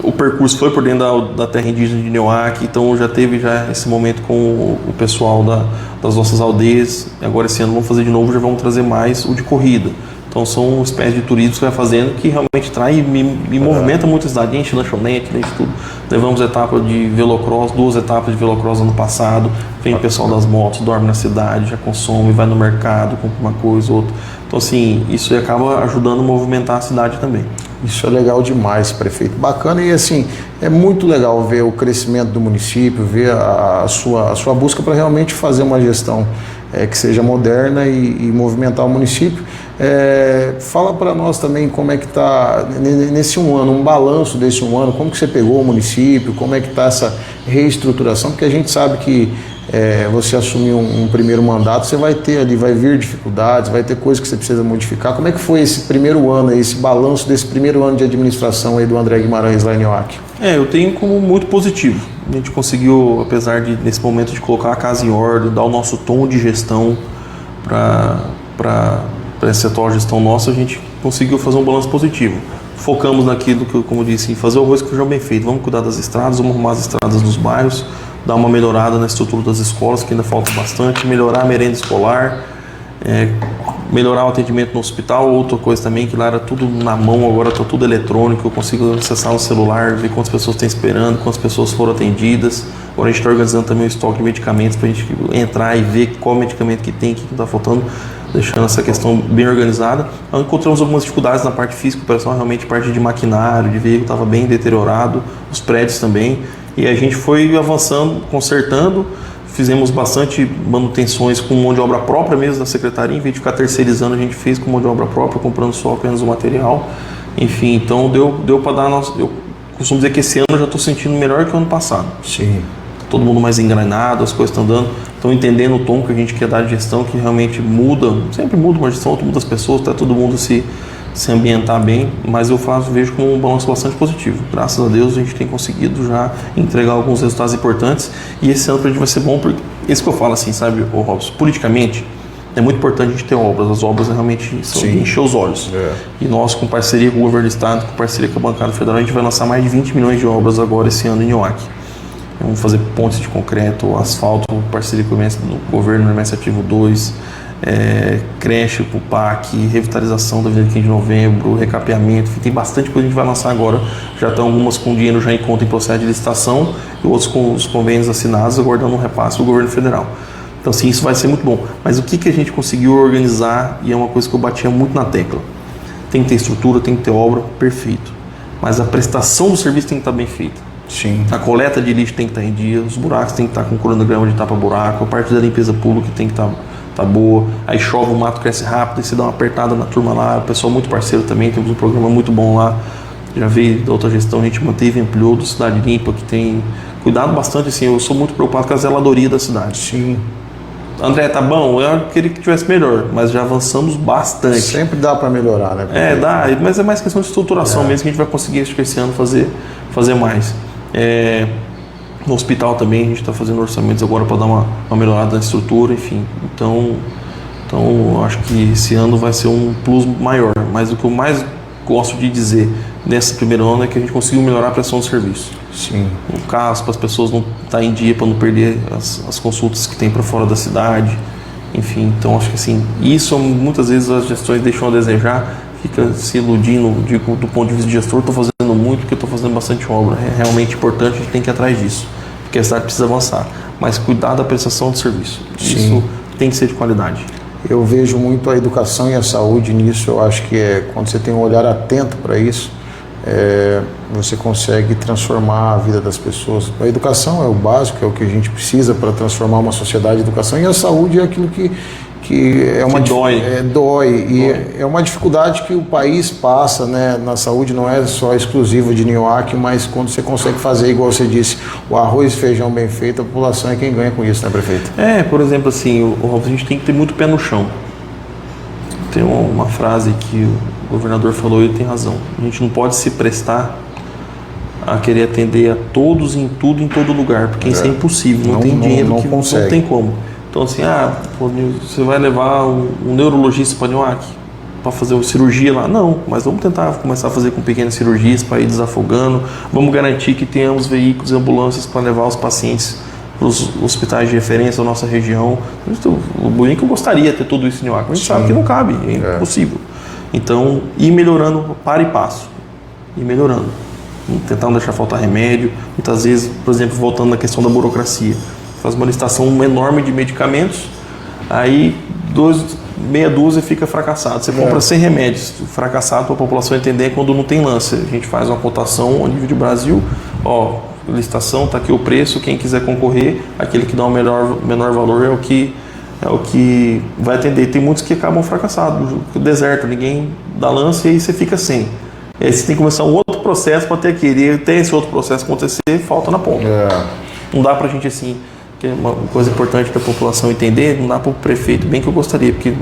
O percurso foi por dentro da terra indígena de Nioaque, então já teve esse momento com o pessoal das nossas aldeias. Agora esse ano vamos fazer de novo, já vamos trazer mais o de corrida. Então são uma espécie de turismo que vai fazendo que realmente traz e movimenta muito a cidade, enche lanchonete, enche tudo. Levamos etapa de velocross, 2 etapas de velocross ano passado, vem o pessoal das motos, dorme na cidade, já consome, vai no mercado, compra uma coisa, outra. Então assim, isso acaba ajudando a movimentar a cidade também. Isso é legal demais, prefeito. Bacana, e assim, é muito legal ver o crescimento do município, ver a sua busca para realmente fazer uma gestão que seja moderna e movimentar o município. Fala para nós também como é que está nesse um balanço desse um ano, como que você pegou o município, como é que está essa reestruturação, porque a gente sabe que você assumir um primeiro mandato, você vai vir dificuldades, vai ter coisas que você precisa modificar. Como é que foi esse primeiro ano, esse balanço desse primeiro ano de administração aí do André Guimarães lá em Nioaque? Eu tenho como muito positivo. A gente conseguiu, apesar de nesse momento de colocar a casa em ordem, dar o nosso tom de gestão para essa atual gestão nossa, a gente conseguiu fazer um balanço positivo. Focamos naquilo que, como eu disse, em fazer o arroz com feijão bem feito. Vamos cuidar das estradas, vamos arrumar as estradas dos bairros, dar uma melhorada na estrutura das escolas, que ainda falta bastante, melhorar a merenda escolar, melhorar o atendimento no hospital. Outra coisa também, que lá era tudo na mão, agora está tudo eletrônico, eu consigo acessar no celular, ver quantas pessoas estão esperando, quantas pessoas foram atendidas. Agora a gente está organizando também o estoque de medicamentos para a gente entrar e ver qual medicamento que tem, o que está faltando, deixando essa questão bem organizada. Encontramos algumas dificuldades na parte física, operação, realmente parte de maquinário, de veículo estava bem deteriorado, os prédios também, e a gente foi avançando, consertando. Fizemos bastante manutenções com mão de obra própria mesmo da secretaria, em vez de ficar terceirizando, a gente fez com mão de obra própria, comprando só apenas o material. Enfim, então deu para dar eu costumo dizer que esse ano eu já estou sentindo melhor que o ano passado. Sim. Todo mundo mais engrenado, as coisas estão dando, estão entendendo o tom que a gente quer dar de gestão, que realmente muda, sempre muda uma gestão, muda as pessoas, está todo mundo se ambientar bem, mas eu vejo como um balanço bastante positivo. Graças a Deus a gente tem conseguido já entregar alguns resultados importantes, e esse ano para a gente vai ser bom, porque isso que eu falo assim, sabe, Robson, politicamente é muito importante a gente ter obras, as obras realmente são de encher os olhos. E nós, com parceria com o governo do estado, com parceria com a bancada federal, a gente vai lançar mais de 20 milhões de obras agora esse ano em Nioaque. Vamos fazer pontes de concreto, asfalto, parceria com o governo no MS Ativo 2, creche para o PAC, revitalização da Avenida 15 de Novembro, recapeamento, tem bastante coisa que a gente vai lançar agora. Já estão algumas com dinheiro já em conta em processo de licitação e outros com os convênios assinados, aguardando um repasse do governo federal. Então, sim, isso vai ser muito bom. Mas o que a gente conseguiu organizar, e é uma coisa que eu batia muito na tecla, tem que ter estrutura, tem que ter obra, perfeito. Mas a prestação do serviço tem que estar bem feita. Sim. A coleta de lixo tem que estar em dia, os buracos tem que estar com cronograma de tapa-buraco, a parte da limpeza pública tem que estar boa. Aí chove, o mato cresce rápido, e você dá uma apertada na turma lá. O pessoal muito parceiro também, temos um programa muito bom lá. Já veio da outra gestão, a gente manteve e ampliou do Cidade Limpa, que tem cuidado bastante, assim, eu sou muito preocupado com a zeladoria da cidade. Sim. André, tá bom, eu queria que tivesse melhor, mas já avançamos bastante. Sempre dá para melhorar, né? Dá, mas é mais questão de estruturação mesmo, que a gente vai conseguir, acho que esse ano fazer mais. No hospital também a gente está fazendo orçamentos agora para dar uma melhorada na estrutura, enfim. Então eu acho que esse ano vai ser um plus maior. Mas o que eu mais gosto de dizer nesse primeiro ano é que a gente conseguiu melhorar a prestação do serviço. Sim. No caso, para as pessoas não estar em dia, para não perder as consultas que tem para fora da cidade. Enfim, então acho que assim, isso muitas vezes as gestões deixam a desejar, fica se iludindo, digo, do ponto de vista de gestor, estou fazendo muito porque estou fazendo bastante obra. É realmente importante, a gente tem que ir atrás disso, porque a cidade precisa avançar. Mas cuidar da prestação do serviço, Sim. Isso tem que ser de qualidade. Eu vejo muito a educação e a saúde nisso. Eu acho que quando você tem um olhar atento para isso, você consegue transformar a vida das pessoas. A educação é o básico, é o que a gente precisa para transformar uma sociedade. A educação e a saúde é aquilo que que é uma dói. Dói. E é uma dificuldade que o país passa, né, na saúde, não é só exclusiva de Nioaque, mas quando você consegue fazer, igual você disse, o arroz e feijão bem feito, a população é quem ganha com isso, né, prefeito? Por exemplo, assim, a gente tem que ter muito pé no chão. Tem uma frase que o governador falou e ele tem razão. A gente não pode se prestar a querer atender a todos em tudo, em todo lugar, porque isso é impossível, não tem dinheiro, não tem como. Então assim, você vai levar um neurologista para Nioaque para fazer uma cirurgia lá? Não, mas vamos tentar começar a fazer com pequenas cirurgias para ir desafogando, vamos garantir que tenhamos veículos e ambulâncias para levar os pacientes para os hospitais de referência da nossa região. O bonito que eu gostaria de ter tudo isso em Nioaque, mas a gente sabe que não cabe, é impossível. Então, ir melhorando para e passo, ir melhorando. Tentar não deixar faltar remédio. Muitas vezes, por exemplo, voltando na questão da burocracia, faz uma licitação enorme de medicamentos, aí meia dúzia fica fracassado. Você compra 100 remédios, fracassado para a população entender quando não tem lance. A gente faz uma cotação a nível de Brasil, licitação, está aqui o preço, quem quiser concorrer, aquele que dá o menor valor é o que vai atender. Tem muitos que acabam fracassados, deserto, ninguém dá lance e aí você fica sem. E aí você tem que começar um outro processo para ter aquele. E até esse outro processo acontecer, falta na ponta. Não dá para a gente assim, que é uma coisa importante para a população entender, não dá para o prefeito, bem que eu gostaria, porque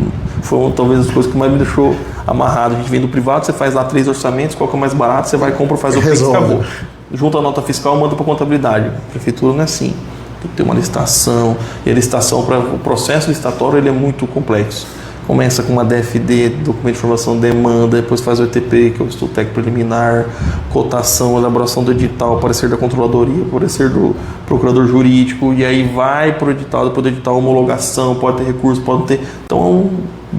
foi talvez as coisas que mais me deixou amarrado. A gente vem do privado, você faz lá 3 orçamentos, qual que é o mais barato, você vai, compra, faz o Pix, acabou. Junta a nota fiscal, manda para a contabilidade. A prefeitura não é assim. Tem que ter uma licitação, e a licitação, o processo licitatório ele é muito complexo. Começa com uma DFD, documento de informação de demanda, depois faz o ETP, que é o estudo técnico preliminar, cotação, elaboração do edital, parecer da controladoria, parecer do procurador jurídico, e aí vai para o edital, depois do edital homologação, pode ter recurso, pode ter. Então é um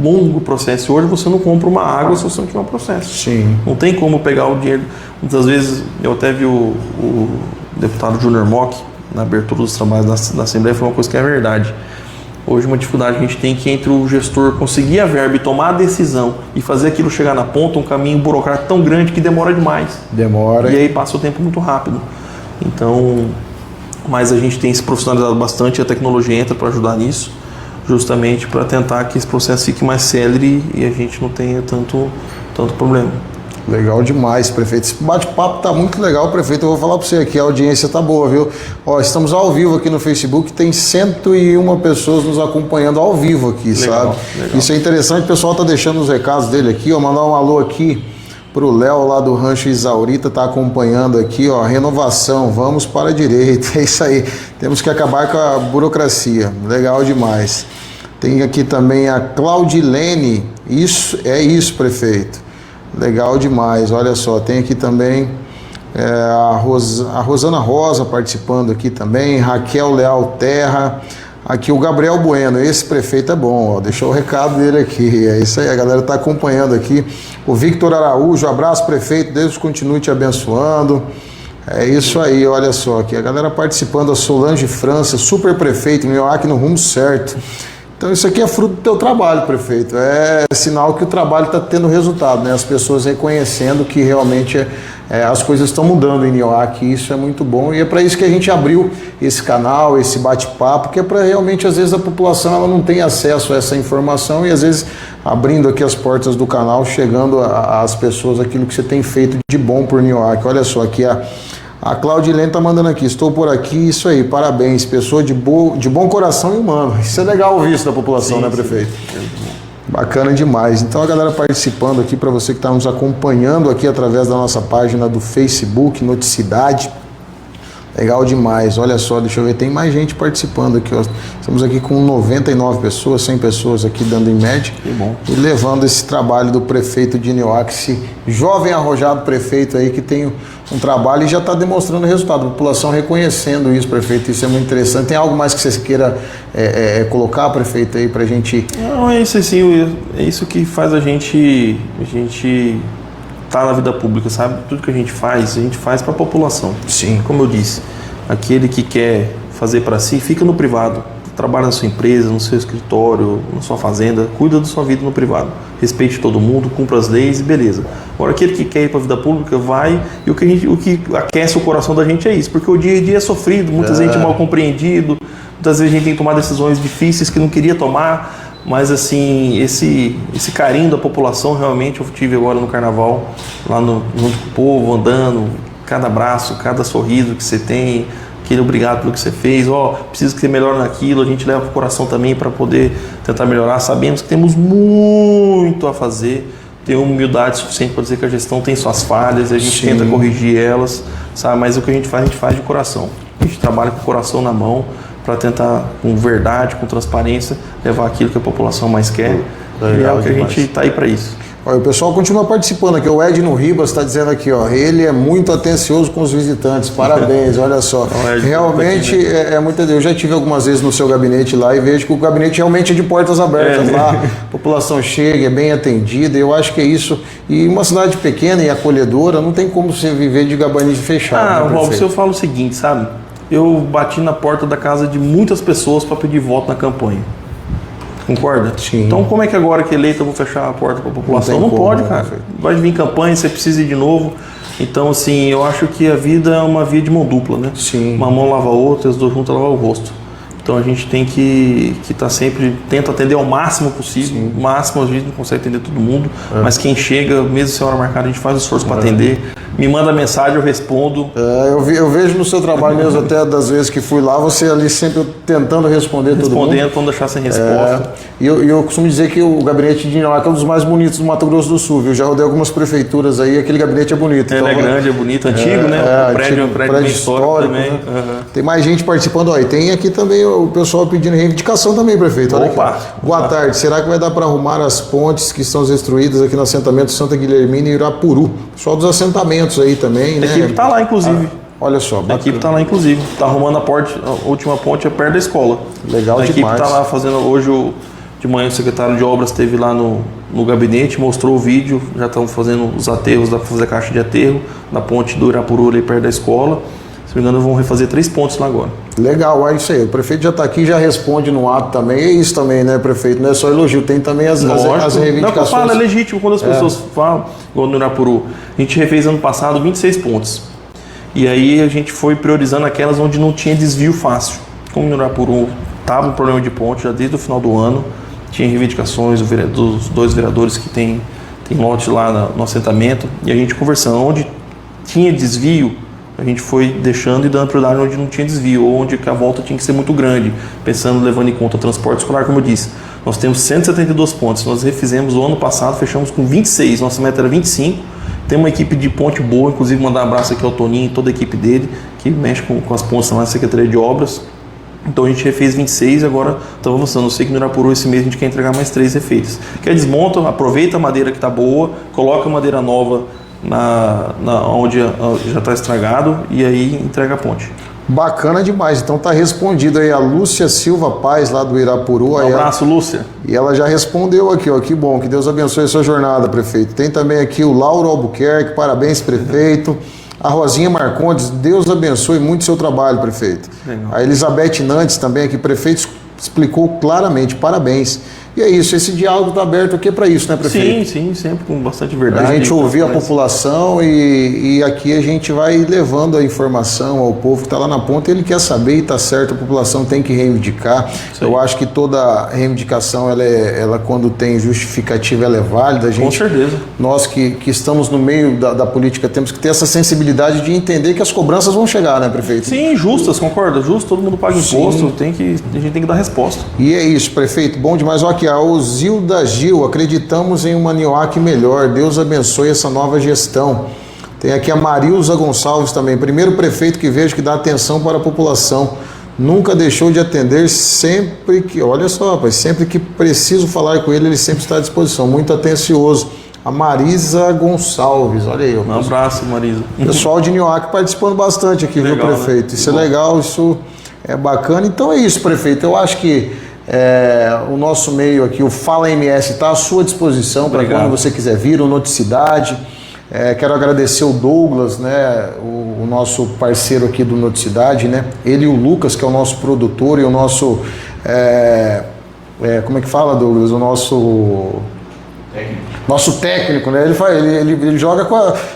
longo processo. Hoje você não compra uma água se você não tiver um processo. Sim. Não tem como pegar o dinheiro. Muitas vezes, eu até vi o deputado Júnior Mock, na abertura dos trabalhos da Assembleia, foi uma coisa que é verdade. Hoje uma dificuldade que a gente tem que entre o gestor conseguir a verba e tomar a decisão e fazer aquilo chegar na ponta, um caminho burocrático tão grande que demora demais. Demora. E aí passa o tempo muito rápido. Então, mas a gente tem se profissionalizado bastante, a tecnologia entra para ajudar nisso, justamente para tentar que esse processo fique mais célere e a gente não tenha tanto problema. Legal demais, prefeito. Esse bate-papo tá muito legal, prefeito. Eu vou falar para você aqui, a audiência tá boa, viu? Estamos ao vivo aqui no Facebook, tem 101 pessoas nos acompanhando ao vivo aqui, legal, sabe? Legal. Isso é interessante, o pessoal tá deixando os recados dele aqui, mandar um alô aqui pro Léo lá do Rancho Isaurita, tá acompanhando aqui, renovação, vamos para a direita, é isso aí. Temos que acabar com a burocracia, legal demais. Tem aqui também a Claudilene, isso, prefeito. Legal demais, olha só, tem aqui também a Rosana Rosa participando aqui também, Raquel Leal Terra, aqui o Gabriel Bueno, esse prefeito é bom, deixou o recado dele aqui, é isso aí, a galera está acompanhando aqui, o Victor Araújo, abraço prefeito, Deus continue te abençoando, é isso aí, olha só, aqui a galera participando, a Solange França, super prefeito, Nioaque no rumo certo. Então isso aqui é fruto do teu trabalho, prefeito, é sinal que o trabalho está tendo resultado, né? As pessoas reconhecendo que realmente as coisas estão mudando em Nioaque, isso é muito bom e é para isso que a gente abriu esse canal, esse bate-papo, que é para realmente às vezes a população ela não tem acesso a essa informação e às vezes abrindo aqui as portas do canal, chegando às pessoas aquilo que você tem feito de bom por Nioaque. Olha só, aqui a Claudilene está mandando aqui, estou por aqui, isso aí, parabéns, pessoa de bom coração e humano. Isso é legal ouvir isso da população, sim, né, prefeito? Sim. Bacana demais. Então a galera participando aqui, para você que está nos acompanhando aqui através da nossa página do Facebook, Noticidade. Legal demais, olha só, deixa eu ver, tem mais gente participando aqui, ó. Estamos aqui com 99 pessoas, 100 pessoas aqui dando em média. Que bom. E levando esse trabalho do prefeito de Nioaque, esse jovem arrojado prefeito aí que tem um trabalho e já está demonstrando resultado, a população reconhecendo isso, prefeito, isso é muito interessante. Tem algo mais que você queira colocar, prefeito, aí pra gente? Não, é isso assim, é isso que faz a gente tá na vida pública, sabe? Tudo que a gente faz para a população. Sim. Como eu disse, aquele que quer fazer para si, fica no privado. Trabalha na sua empresa, no seu escritório, na sua fazenda, cuida da sua vida no privado. Respeite todo mundo, cumpra as leis e beleza. Agora, aquele que quer ir para a vida pública, vai, e o que aquece o coração da gente é isso, porque o dia a dia é sofrido, muita gente mal compreendido, muitas vezes a gente tem que tomar decisões difíceis que não queria tomar, Mas assim, esse carinho da população realmente eu tive agora no carnaval, lá junto com o povo, andando, cada abraço, cada sorriso que você tem, aquele obrigado pelo que você fez, preciso que você melhore naquilo, a gente leva pro coração também para poder tentar melhorar. Sabemos que temos muito a fazer, ter humildade suficiente para dizer que a gestão tem suas falhas, a gente tenta corrigir elas, sabe? Mas o que a gente faz de coração. A gente trabalha com o coração na mão para tentar, com verdade, com transparência, levar aquilo que a população mais quer. E é o que a gente está aí para isso. Olha, o pessoal continua participando aqui. O Edno Ribas está dizendo aqui, ele é muito atencioso com os visitantes. Parabéns, olha só. Realmente é muito. Eu já tive algumas vezes no seu gabinete lá e vejo que o gabinete realmente é de portas abertas lá. A população chega, é bem atendida. Eu acho que é isso. E uma cidade pequena e acolhedora, não tem como você viver de gabinete fechado. Robson, eu falo o seguinte, sabe? Eu bati na porta da casa de muitas pessoas para pedir voto na campanha. Concorda? Sim. Então como é que agora que eleito eu vou fechar a porta para a população? Não pode, cara. Vai vir campanha, você precisa ir de novo. Então, assim, eu acho que a vida é uma via de mão dupla, né? Sim. Uma mão lava a outra, as duas juntas lavam o rosto. Então a gente tem que estar sempre, tenta atender ao máximo possível. Sim. O máximo a gente não consegue atender todo mundo, mas quem chega, mesmo sem hora marcada, a gente faz o esforço para atender. Me manda mensagem, eu respondo. Eu vejo no seu trabalho mesmo, até das vezes que fui lá, você ali sempre tentando responder todo mundo. Respondendo, para não deixar sem resposta. E eu costumo dizer que o gabinete de Ninoac é um dos mais bonitos do Mato Grosso do Sul, viu? Já rodei algumas prefeituras aí, aquele gabinete é bonito. Ele é grande, é bonito, antigo, né? O prédio bem histórico também. Né? Tem mais gente participando, e tem aqui também o pessoal pedindo reivindicação também, prefeito. Olha aqui. Boa tarde, será que vai dar para arrumar as pontes que estão destruídas aqui no assentamento Santa Guilhermina e Irapuru? Pessoal dos assentamentos aí também, né? A equipe está lá, inclusive. Olha só, bacana. A equipe está lá, inclusive. Está arrumando a última ponte é perto da escola. Legal demais. A equipe está lá fazendo, hoje de manhã o secretário de obras esteve lá no gabinete, mostrou o vídeo, já estão fazendo os aterros, dá para fazer a caixa de aterro na ponte do Irapuru ali perto da escola. Se não me engano, vão refazer 3 pontos lá agora. Legal, é isso aí. O prefeito já está aqui, já responde no ato também. É isso também, né, prefeito? Não é só elogio, tem também as reivindicações. Não, que eu falo, é legítimo quando as pessoas falam, igual no Irapuru. A gente refez ano passado 26 pontes. E aí a gente foi priorizando aquelas onde não tinha desvio fácil. Como no Irapuru estava um problema de ponte já desde o final do ano, tinha reivindicações dos 2 vereadores que tem lote lá no assentamento, e a gente conversando. Onde tinha desvio, a gente foi deixando e dando prioridade onde não tinha desvio, ou onde a volta tinha que ser muito grande, pensando, levando em conta o transporte escolar, como eu disse. Nós temos 172 pontes, nós refizemos o ano passado, fechamos com 26, nossa meta era 25. Tem uma equipe de ponte boa, inclusive mandar um abraço aqui ao Toninho e toda a equipe dele, que mexe com as pontes lá na Secretaria de Obras. Então a gente refez 26 e agora estamos avançando. Eu sei que no Irapuru esse mês a gente quer entregar mais 3 refeitos. Que é desmonta, aproveita a madeira que está boa, coloca a madeira nova onde já está estragado e aí entrega a ponte. Bacana demais, então tá respondido aí a Lúcia Silva Paz lá do Irapuru. Um abraço, Lúcia. E ela já respondeu aqui, que bom, que Deus abençoe a sua jornada, prefeito. Tem também aqui o Lauro Albuquerque, parabéns, prefeito. A Rosinha Marcondes, Deus abençoe muito o seu trabalho, prefeito. Legal. A Elizabeth Nantes também aqui, prefeito, explicou claramente, parabéns. E é isso, esse diálogo está aberto aqui para isso, né, prefeito? Sim, sempre com bastante verdade. A gente ouvir a população e aqui a gente vai levando a informação ao povo que está lá na ponta, ele quer saber e está certo, a população tem que reivindicar. Eu acho que toda reivindicação, ela quando tem justificativa, ela é válida. Com certeza. Nós que estamos no meio da política temos que ter essa sensibilidade de entender que as cobranças vão chegar, né, prefeito? Sim, justas, concorda? Justo, todo mundo paga imposto, a gente tem que dar resposta. E é isso, prefeito, bom demais. Olha aqui, a Osilda Gil, acreditamos em uma Ninoac melhor, Deus abençoe essa nova gestão. Tem aqui a Marilza Gonçalves também, primeiro prefeito que vejo que dá atenção para a população, nunca deixou de atender, sempre que, olha só, rapaz, sempre que preciso falar com ele, ele sempre está à disposição, muito atencioso. A Marisa Gonçalves, olha aí. Um abraço, Marisa. Pessoal de Ninoac participando bastante aqui, legal, viu, prefeito? Né? Isso é legal, isso é bacana. Então é isso, prefeito, eu acho que o nosso meio aqui, o Fala MS, está à sua disposição para quando você quiser vir, o Noticidade. Quero agradecer o Douglas, né, o nosso parceiro aqui do Noticidade, né, ele e o Lucas, que é o nosso produtor e o nosso, como é que fala, Douglas? O nosso técnico, né, ele joga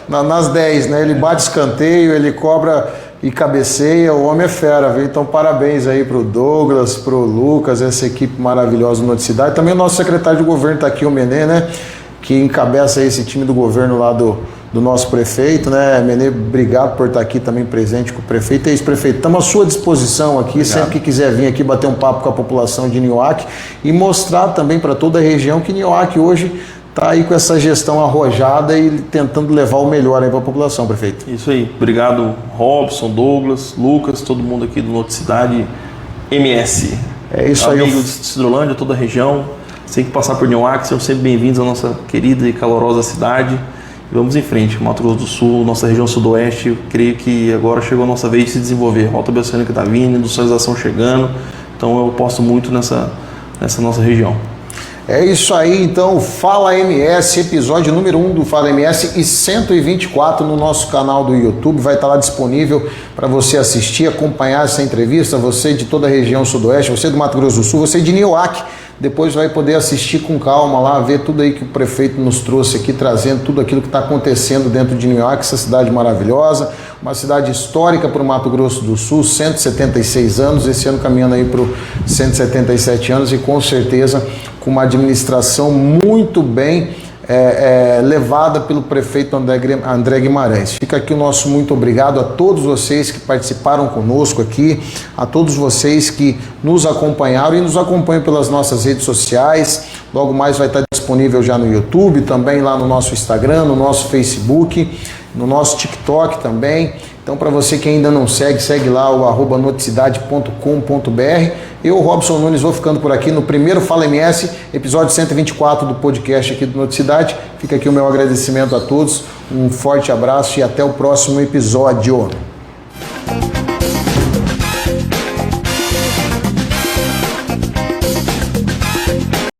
nas 10, né, ele bate escanteio, ele cobra e cabeceia, o homem é fera, viu? Então parabéns aí pro Douglas, pro Lucas, essa equipe maravilhosa do Noticidade. Também o nosso secretário de governo tá aqui, o Menê, né? Que encabeça esse time do governo lá do nosso prefeito, né? Menê, obrigado por estar aqui também presente com o prefeito e ex-prefeito. Estamos à sua disposição aqui, obrigado. Sempre que quiser vir aqui bater um papo com a população de Nioaque e mostrar também para toda a região que Nioaque hoje está aí com essa gestão arrojada e tentando levar o melhor aí para a população, prefeito. Isso aí. Obrigado, Robson, Douglas, Lucas, todo mundo aqui do Noticidade MS. É isso aí. Amigos de Cidrolândia, toda a região. Sem que passar por Nioaque, sejam sempre bem-vindos à nossa querida e calorosa cidade. E vamos em frente. Mato Grosso do Sul, nossa região sudoeste, eu creio que agora chegou a nossa vez de se desenvolver. Rota Bioceânica está vindo, industrialização chegando. Então eu aposto muito nessa nossa região. É isso aí, então, Fala MS, episódio número 1 do Fala MS e 124 no nosso canal do YouTube, vai estar lá disponível para você assistir, acompanhar essa entrevista, você de toda a região sudoeste, você do Mato Grosso do Sul, você de Nioaque, depois vai poder assistir com calma lá, ver tudo aí que o prefeito nos trouxe aqui, trazendo tudo aquilo que está acontecendo dentro de Nioaque, essa cidade maravilhosa, uma cidade histórica para o Mato Grosso do Sul, 176 anos, esse ano caminhando aí para os 177 anos e com certeza com uma administração muito bem levada pelo prefeito André Guimarães. Fica aqui o nosso muito obrigado a todos vocês que participaram conosco aqui, a todos vocês que nos acompanharam e nos acompanham pelas nossas redes sociais. Logo mais vai estar disponível já no YouTube, também lá no nosso Instagram, no nosso Facebook, no nosso TikTok também. Então, para você que ainda não segue lá o @noticidade.com.br. Eu, Robson Nunes, vou ficando por aqui no primeiro Fala MS, episódio 124 do podcast aqui do Noticidade. Fica aqui o meu agradecimento a todos, um forte abraço e até o próximo episódio.